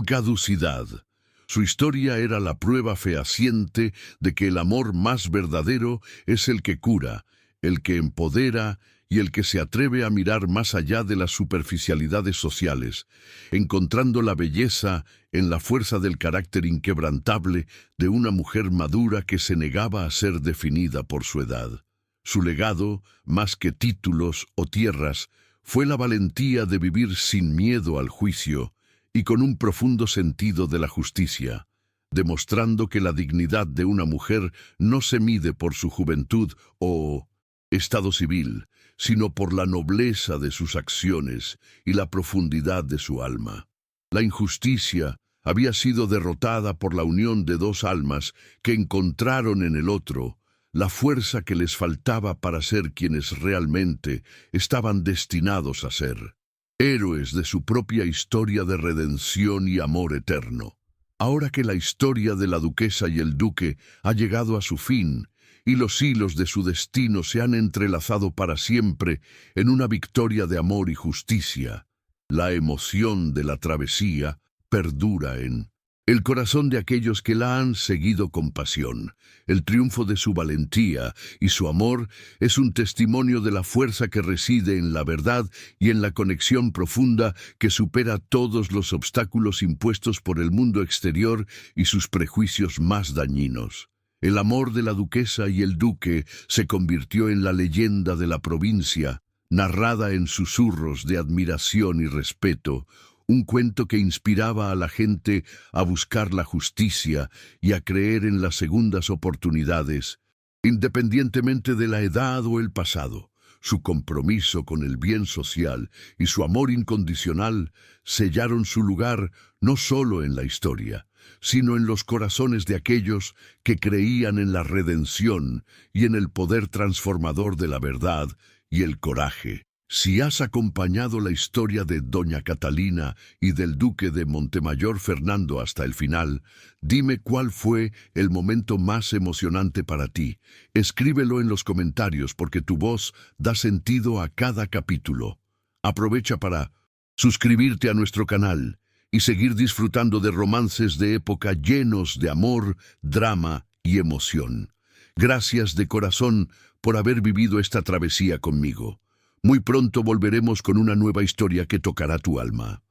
caducidad. Su historia era la prueba fehaciente de que el amor más verdadero es el que cura, el que empodera y el que se atreve a mirar más allá de las superficialidades sociales, encontrando la belleza en la fuerza del carácter inquebrantable de una mujer madura que se negaba a ser definida por su edad. Su legado, más que títulos o tierras, fue la valentía de vivir sin miedo al juicio y con un profundo sentido de la justicia, demostrando que la dignidad de una mujer no se mide por su juventud o estado civil, sino por la nobleza de sus acciones y la profundidad de su alma. La injusticia había sido derrotada por la unión de dos almas que encontraron en el otro la fuerza que les faltaba para ser quienes realmente estaban destinados a ser, héroes de su propia historia de redención y amor eterno. Ahora que la historia de la duquesa y el duque ha llegado a su fin, y los hilos de su destino se han entrelazado para siempre en una victoria de amor y justicia, la emoción de la travesía perdura en el corazón de aquellos que la han seguido con pasión. El triunfo de su valentía y su amor es un testimonio de la fuerza que reside en la verdad y en la conexión profunda que supera todos los obstáculos impuestos por el mundo exterior y sus prejuicios más dañinos. El amor de la duquesa y el duque se convirtió en la leyenda de la provincia, narrada en susurros de admiración y respeto, un cuento que inspiraba a la gente a buscar la justicia y a creer en las segundas oportunidades, independientemente de la edad o el pasado. Su compromiso con el bien social y su amor incondicional sellaron su lugar no solo en la historia, sino en los corazones de aquellos que creían en la redención y en el poder transformador de la verdad y el coraje. Si has acompañado la historia de doña Catalina y del duque de Montemayor Fernando hasta el final, dime cuál fue el momento más emocionante para ti. Escríbelo en los comentarios porque tu voz da sentido a cada capítulo. Aprovecha para suscribirte a nuestro canal y seguir disfrutando de romances de época llenos de amor, drama y emoción. Gracias de corazón por haber vivido esta travesía conmigo. Muy pronto volveremos con una nueva historia que tocará tu alma.